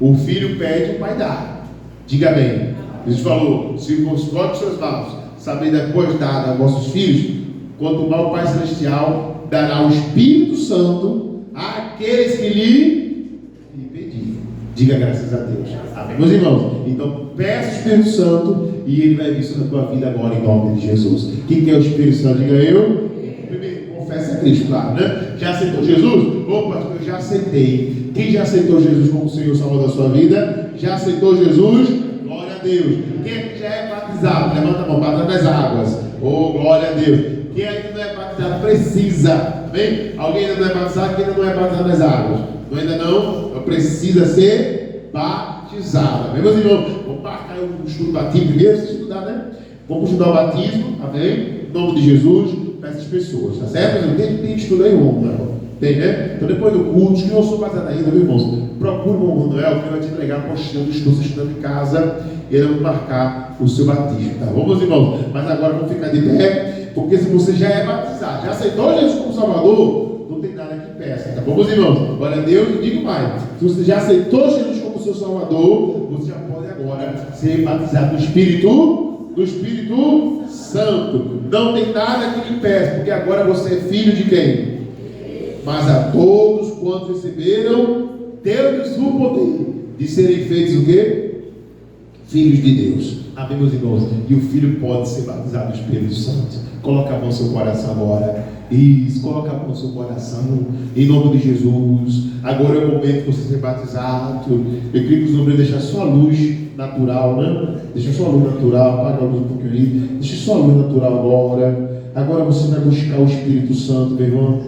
O filho pede, o pai dá. Diga amém. Jesus falou: se vos corte seus mãos, saber depois dar aos vossos filhos, quanto mais o Pai Celestial dará o Espírito Santo àqueles que lhe pedirem. Diga graças a Deus. Amém, meus irmãos? Então peça o Espírito Santo e ele vai vir sobre a tua vida agora em nome de Jesus. Quem quer o Espírito Santo? Diga eu. Primeiro, confessa a Cristo, claro, né? Já aceitou Jesus? Opa, eu já aceitei. Quem já aceitou Jesus como Senhor e Salvador da sua vida? Já aceitou Jesus? Glória a Deus. Quem aqui já é batizado? Levanta a mão, batizado nas águas. Oh, glória a Deus. Quem ainda não é batizado precisa. Amém? Alguém ainda não é batizado? Quem ainda não é batizado nas águas? Não, ainda não? Precisa ser batizado. Amém, meus irmãos? Vamos marcar o estudo do batismo primeiro, se estudar, né? Vamos estudar o batismo, amém? Em nome de Jesus, para essas pessoas, tá certo? Não tem estudo aí, irmão, não. Tem, né? Então depois do culto, os que não são batizados ainda, meus irmãos, procura o irmão Manuel, que ele vai te entregar a apostila do estudo, você estudando em casa, e ele vai marcar o seu batismo, tá bom, meus irmãos? Mas agora vamos ficar de pé, porque se você já é batizado, já aceitou Jesus como Salvador, não tem nada que peça, tá bom, meus irmãos? Glória a Deus, e digo mais, se você já aceitou Jesus como seu Salvador, você já pode agora ser batizado no Espírito do Espírito Santo. Não tem nada que lhe impeça, porque agora você é filho de quem? Mas a todos quantos receberam, deu-lhes o poder de serem feitos o quê? Filhos de Deus. Amém, meus irmãos? E o filho pode ser batizado no Espírito Santo. Coloca a mão no seu coração agora. Isso, coloca a mão no seu coração. Em nome de Jesus. Agora é o momento de você ser batizado. Eu queria que os homens deixassem só a luz natural, né? Deixa só a luz natural. Apaga a luz um pouquinho aí. Deixa só a luz natural agora. Agora você vai buscar o Espírito Santo, meu irmão.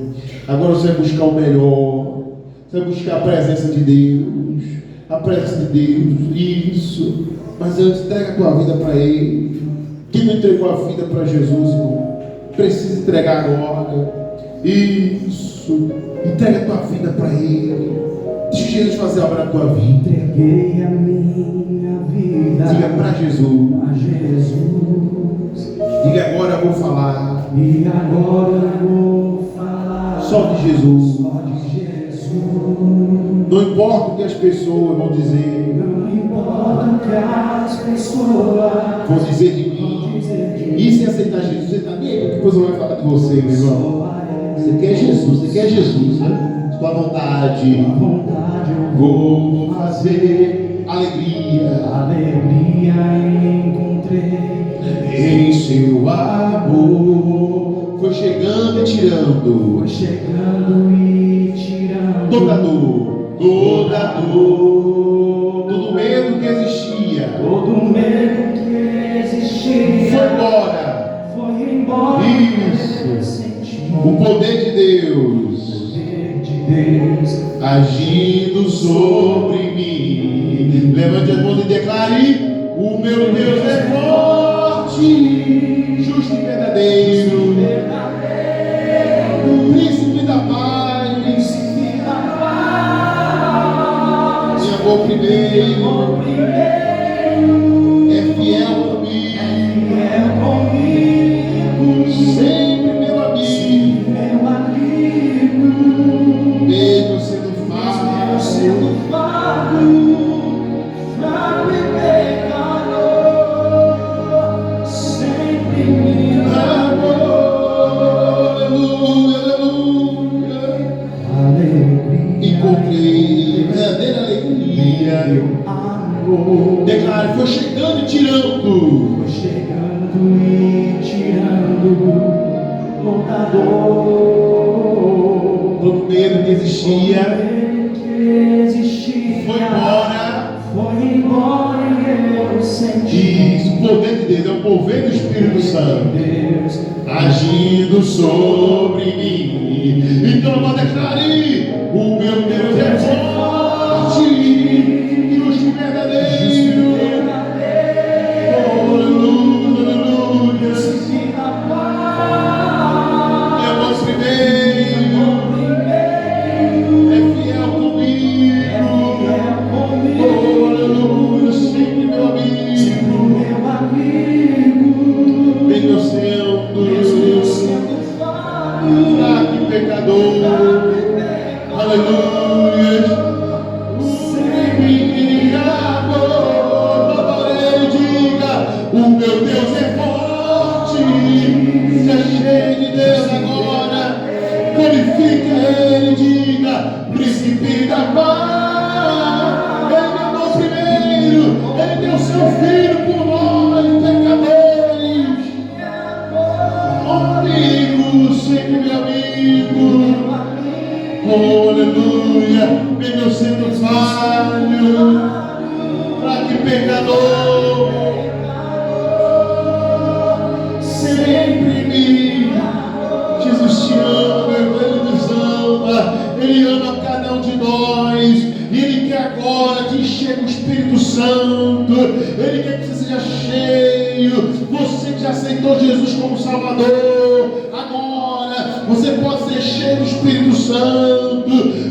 Agora você vai buscar o melhor. Você vai buscar a presença de Deus. A presença de Deus. Isso. Mas antes, entrega a tua vida para Ele. Quem não entregou a vida para Jesus, irmão, precisa entregar agora. Isso. Entrega a tua vida para Ele. Deixa Jesus fazer a obra na tua vida. Entreguei a minha vida. Diga para Jesus. A Jesus. Diga agora eu vou falar. E agora eu vou falar. Só de Jesus. Só de Jesus. Não importa o que as pessoas vão dizer. Não importa o que as pessoas Vão dizer de mim. E se aceitar Jesus, você está nem aí, porque depois eu vou falar de você, meu irmão. Você quer Jesus, você quer Jesus, né? Sua vontade. Vou fazer alegria. Alegria encontrei Em seu amor. Foi chegando e tirando. Foi chegando e tirando Toda dor. Toda dor. Todo medo que existia. todo medo que existia. Foi embora. Foi embora. Isso. Eu senti O poder de Deus poder de Deus agindo sobre mim. Levante as mãos e declare: o meu Deus é forte, justo e verdadeiro, príncipe da paz, e amor primeiro, é fiel comigo, sempre meu amigo, mesmo sendo fardo, encontrei verdadeira alegria. Declare: foi chegando e tirando. Foi chegando e tirando toda dor, Todo medo que existia foi embora. Foi embora e eu senti Isso, o poder de Deus é o poder do Espírito Santo Deus agindo sobre mim. Então eu declare: o meu Deus é forte, justo e verdadeiro. Aleluia, aleluia. É o nosso primeiro, é fiel comigo. Aleluia, sempre meu amigo. Bem meu sendo fraco e pecador. Aleluia. Sempre amor. Adorei, diga: o meu Deus é forte. Se cheio de Deus agora. Glorifica Ele, diga: príncipe da paz. Ele me amou primeiro. Ele deu seu filho por nós, pecadores. Amigo, sempre meu amigo. Oh, aleluia. Mesmo sendo falho, fraco e pecador, sempre me. Jesus te ama, Ele nos ama. Ele ama cada um de nós. E Ele quer agora te encher com o Espírito Santo. Ele quer que você seja cheio. Você que já aceitou Jesus como Salvador, agora você pode ser cheio do Espírito Santo.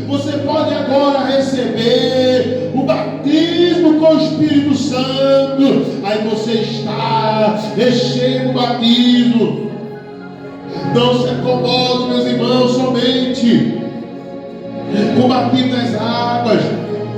Você pode agora receber o batismo com o Espírito Santo. Aí você está cheio do batismo. Não se acomode, meus irmãos, somente com o batismo nas águas.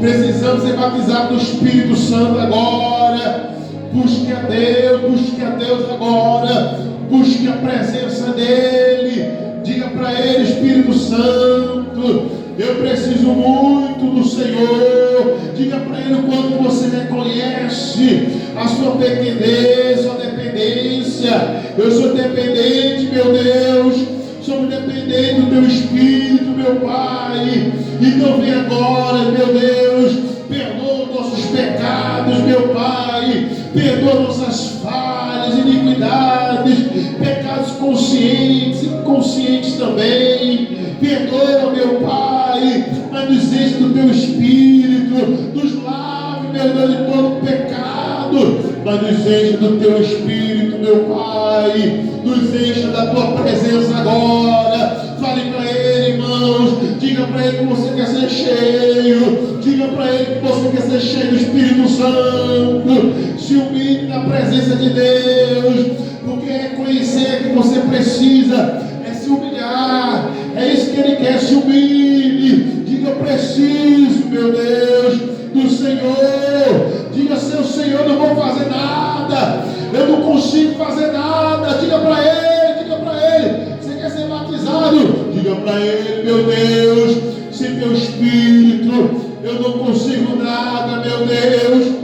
Precisamos ser batizados no Espírito Santo agora. Busque a Deus, busque a Deus, agora, busque a presença dEle. Diga para Ele: Espírito Santo, eu preciso muito do Senhor. Diga para Ele o quanto você reconhece a sua pequenez, sua dependência. Eu sou dependente, meu Deus. Somos dependentes do Teu Espírito, meu Pai. Então vem agora, meu Deus. Perdoa nossos pecados, meu Pai. Perdoa nossas falhas, iniquidades, pecados conscientes e inconscientes também. Perdoa, meu Pai, mas nos enche do Teu Espírito, nos lave, meu Deus, de todo pecado, mas nos enche do Teu Espírito, meu Pai, nos enche da Tua presença agora. Fale para Ele, irmãos, diga para Ele que você quer ser cheio, diga para Ele que você quer ser cheio do Espírito Santo. Se humilhe na presença de Deus, porque reconhecer que você precisa é se humilhar. É isso que Ele quer, se humilhe. Diga: eu preciso, meu Deus, do Senhor. Diga: seu Senhor, eu não vou fazer nada, eu não consigo fazer nada. Diga para Ele, diga para Ele. Você quer ser batizado? Diga para Ele: meu Deus, sem Teu Espírito eu não consigo nada, meu Deus.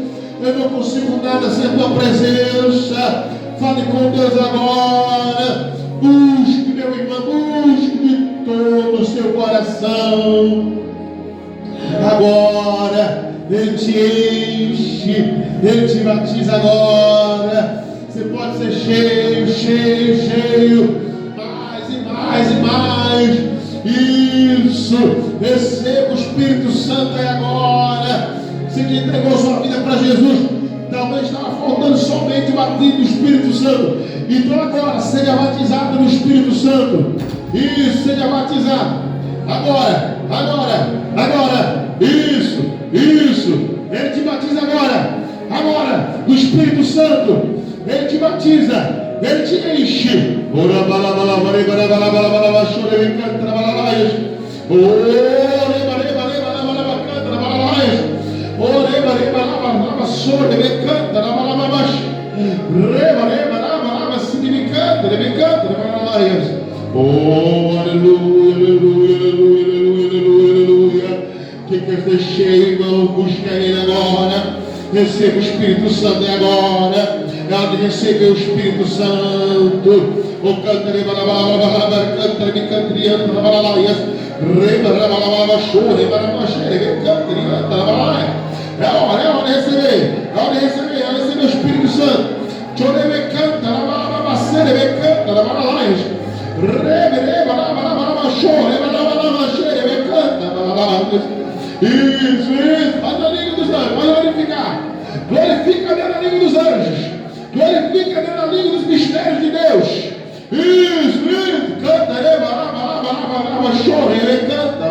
Eu não consigo nada sem a Tua presença. Fale com Deus agora. Busque, meu irmão, busque de todo o seu coração. Agora Ele te enche, Ele te batiza agora. Você pode ser cheio, cheio, cheio, mais e mais e mais. Isso, receba o Espírito Santo aí agora. Você que entregou sua vida para Jesus, talvez estava faltando somente o batismo do Espírito Santo. Então agora, seja batizado no Espírito Santo. Isso, seja batizado. Agora, agora, agora. Isso, isso. Ele te batiza agora. Agora, no Espírito Santo. Ele te batiza. Ele te enche. Oh, aleluia, aleluia, aleluia, aleluia, aleluia. Quem quer ser cheio, irmão, busca Ele agora. Receba o Espírito Santo agora. É hora de receber o Espírito Santo. O canta, canta, me cantrianta, é hora de receber, é hora de receber o Espírito Santo. Chorebe canta, me canta, isso, faz a língua dos anjos, pode glorificar. Glorifica dentro da língua dos anjos, glorifica dentro da língua dos mistérios de Deus. Isso, canta, chore, canta,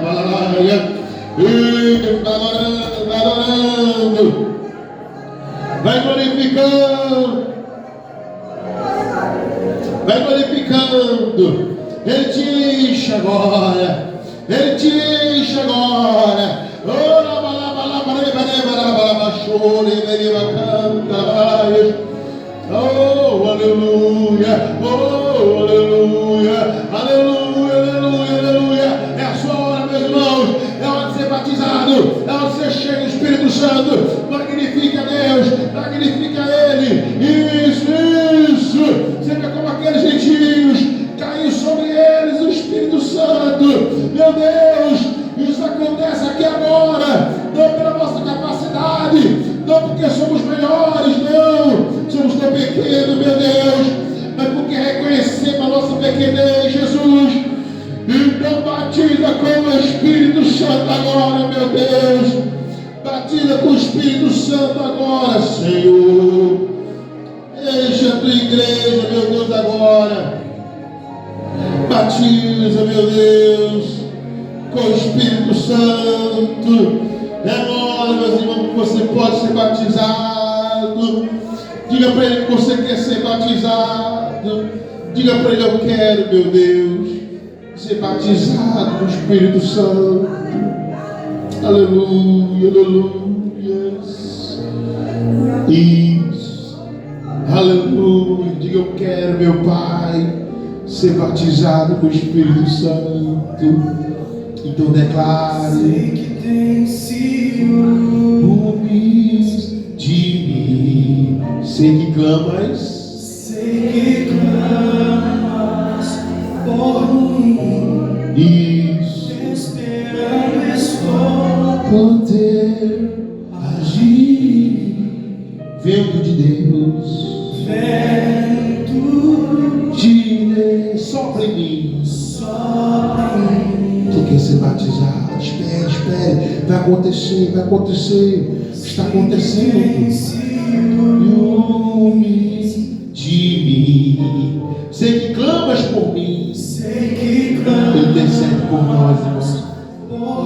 adorando, vai glorificando, vai glorificando. Ele te enche agora, Ele te enche agora. Oh, aleluia, oh, aleluia, aleluia, aleluia, aleluia. É a sua hora, meus irmãos. É hora de ser batizado, é hora de ser cheio do Espírito Santo. Magnifica Deus, magnifica Ele. Isso. Você vê como aqueles gentios caiu sobre eles o Espírito Santo. Meu Deus, isso acontece aqui agora, não pela nossa capacidade, não porque somos melhores, não, somos tão pequenos, meu Deus, mas porque reconhecemos a nossa pequenez, Jesus. Então batiza com o Espírito Santo agora, meu Deus. Batiza com o Espírito Santo agora, Senhor. Enche a tua igreja, meu Deus, agora. Batiza, meu Deus, com o Espírito Santo. É hora, meus irmãos, que você pode ser batizado. Diga para Ele que você quer ser batizado. Diga para Ele: eu quero, meu Deus, ser batizado com o Espírito Santo. Aleluia, aleluia. Isso. Aleluia. Diga: eu quero, meu Pai, ser batizado com o Espírito Santo. Então declare: sei que tem ciúmes de mim. Sei que clamas por mim. Isso. Esperando estou poder agir. Vento de Deus, sopra em mim. Quem quer ser batizado, espere. Vai acontecer. Está acontecendo. Ciúmes de mim. Sei que clamas por mim. Ele intercede por nós, irmãos.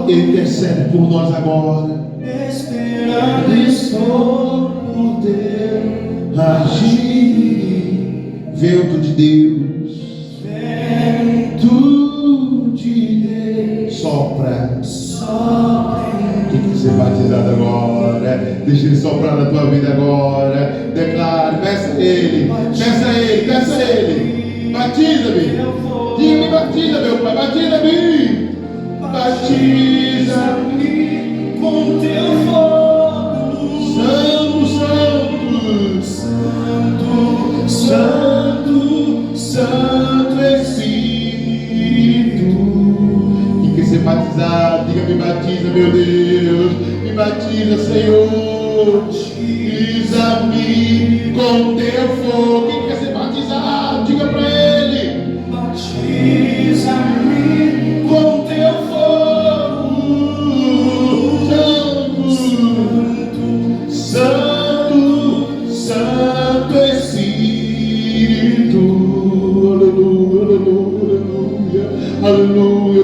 Ele intercede por nós agora. Esperando estou poder agir. Vento de Deus, sopra. Quem quer ser batizado agora, deixa ele soprar na tua vida agora. Declare, peça a ele. Batiza-me. Diga-me, batiza, meu Pai, batiza-me. Batiza-me com teu fogo. Santo Espírito. Quem quer ser batizado, diga: me batiza, meu Deus. Me batiza, Senhor. Batiza-me com teu fogo. Quem quer ser batizado, diga para ele: batiza-me com teu fogo. Santo Espírito. Aleluia.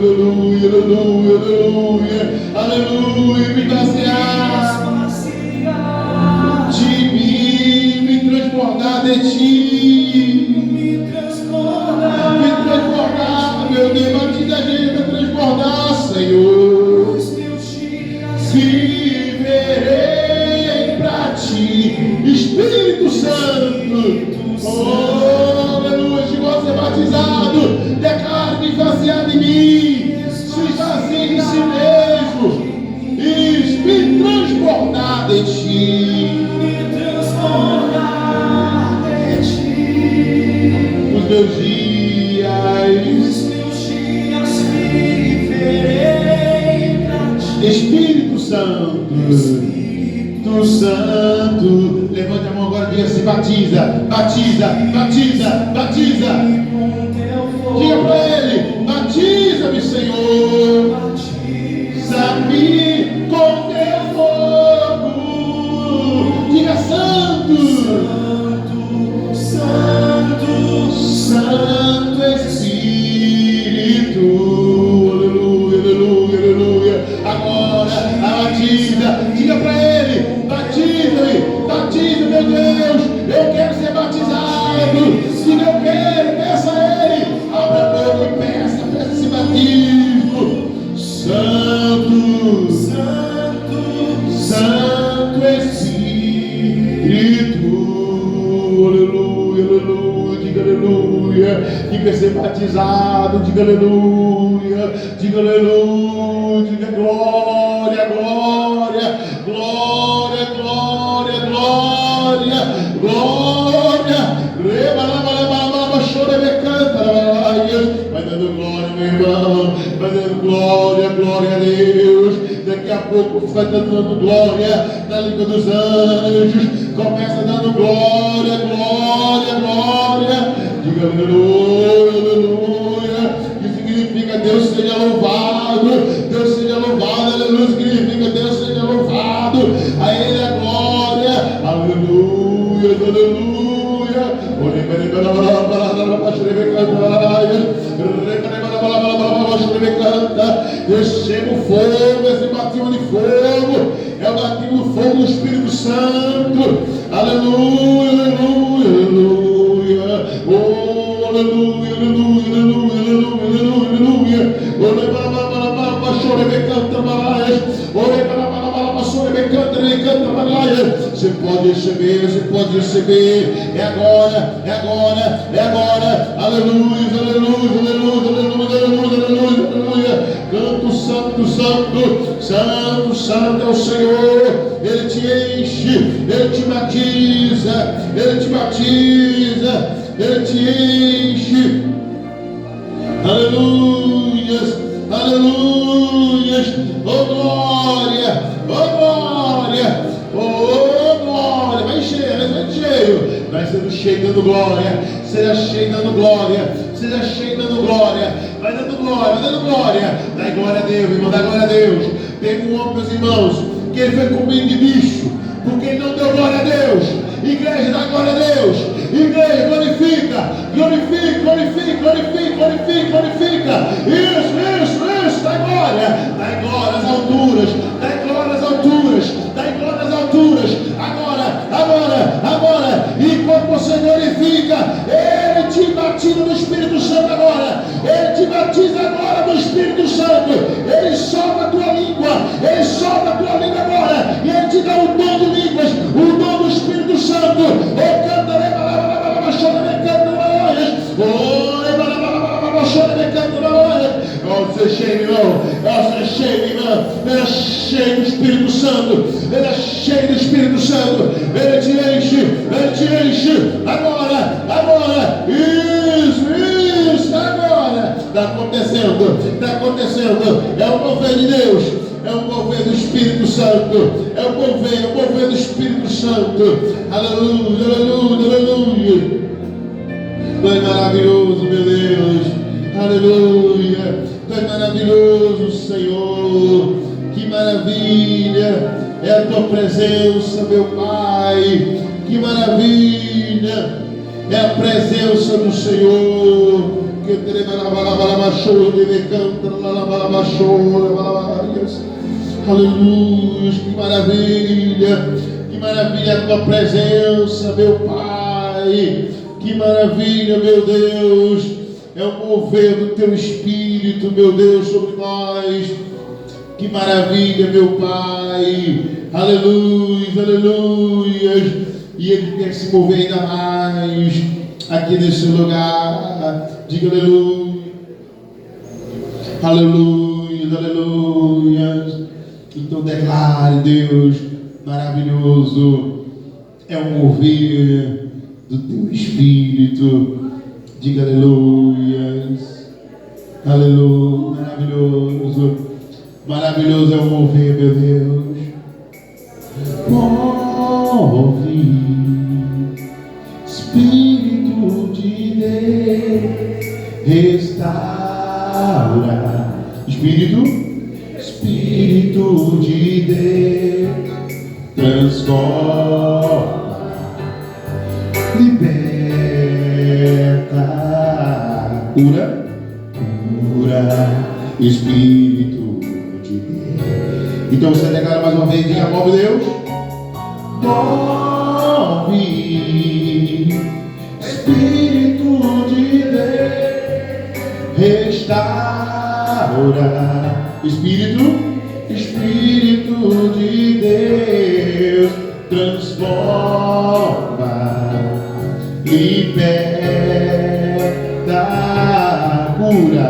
Me vaciar de mim, me transbordar de ti. Me transbordar, meu Deus, batiza a gente para transbordar, Senhor. Viverei pra ti, Espírito Santo. Oh, aleluia. Se você é batizado, declare: me vaciar de mim. Se esvazie de si mesmo. Isso, me transbordar de ti. Os meus dias viverei pra ti. Espírito Santo. Levante a mão agora e diga assim: batiza. Diga para ele: batiza-me, Senhor. Batiza-me com teu fogo. Diga: Santo Espírito. Aleluia. Agora, a batiza. Diga para ele: batiza-me, meu Deus. Eu quero ser batizado. Diga: eu quero. Peça a ele. Abra a boca e peça esse batismo. Santo Espírito. Aleluia. Diga aleluia. Quem quer ser batizado, diga aleluia. Diga glória. Vai dando glória, meu irmão. Vai dando glória a Deus. Daqui a pouco você vai dando glória na língua dos anjos. Começa dando glória. Diga aleluia. Que significa Deus seja louvado. Aleluia. Significa Deus seja louvado. A Ele a glória. Aleluia. Receba o fogo, esse batismo de fogo. É o batismo do fogo do Espírito Santo. Aleluia. Oh, aleluia. Você pode receber, você pode de receber. É agora, é agora, é agora. Aleluia, aleluia, aleluia, aleluia, aleluia, aleluia, aleluia. Canto santo, santo, santo, santo é o Senhor. Ele te enche, Ele te batiza, Ele te batiza, Ele te enche. Aleluias, aleluias. Oh glória, oh glória, oh glória. Vai cheio, vai sendo cheio dando glória. Seja cheio dando glória, seja cheio dando glória. Vai dando glória, vai dando glória. Dá glória a Deus, irmão, dá glória a Deus. Teve um homem, meus irmãos, que ele foi comido de bicho, porque ele não deu glória a Deus. Igreja, dá glória a Deus. Igreja, glorifica, glorifica, glorifica, glorifica, glorifica, glorifica. Isso, dá glória às alturas, dá glória às alturas, dá glória às alturas. Agora, enquanto você glorifica, Ele te batiza no Espírito Santo agora. Ele te batiza agora no Espírito Santo. Ele solta a tua língua, Ele solta a tua língua agora, e Ele te dá o dom de línguas, o dom do Espírito Santo. Você é cheio, irmão. Você é cheio, irmão. Ele é cheio do Espírito Santo. Ele é cheio do Espírito Santo. Ele te enche. Ele te enche. Agora. Isso. Agora. Está acontecendo. É o mover de Deus. É o mover do Espírito Santo. É o mover do Espírito Santo. Aleluia. Tu és maravilhoso, meu Deus. Aleluia. Tu és maravilhoso, Senhor. Que maravilha é a tua presença, meu Pai. Que maravilha é a presença do Senhor. Aleluia. Que maravilha é a tua presença, meu Pai. Que maravilha, meu Deus, é o mover do teu Espírito, meu Deus, sobre nós. Que maravilha, meu Pai. Aleluia, aleluia. E Ele quer se mover ainda mais aqui nesse lugar. Diga aleluia. Aleluia, aleluia. Então declare, Deus, maravilhoso é o mover do teu Espírito. Diga aleluia. Aleluia, maravilhoso. Maravilhoso é o mover, meu Deus. Move, Espírito de Deus, restaura. Espírito de Deus, transforma, liberta, cura, Espírito de Deus. Então você declara mais uma vez, diga, move Deus. Move, Espírito de Deus, restaura, Espírito de Deus, transforma, liberta, cura.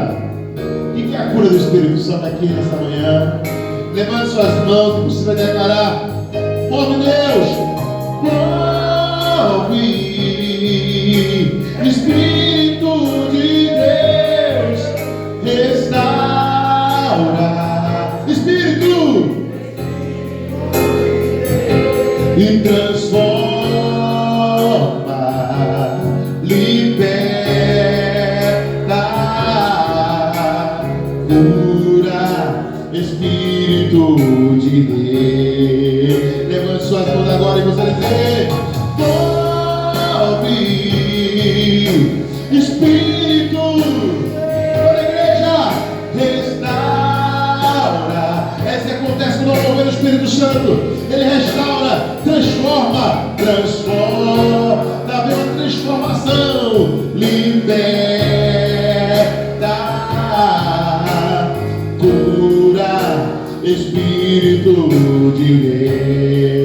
O que é a cura do Espírito Santo aqui nessa manhã? Levante suas mãos e você vai declarar: move Deus, move, Espírito de Deus, restaura, Espírito, e transforma, liberta, cura, Espírito de Deus. Levante suas mãos agora e você dizer: move, Espírito, toda a igreja, restaura. Essa acontece no mover do Espírito Santo. Ele restaura, transforma, dá uma transformação, liberta, cura, Espírito de Deus.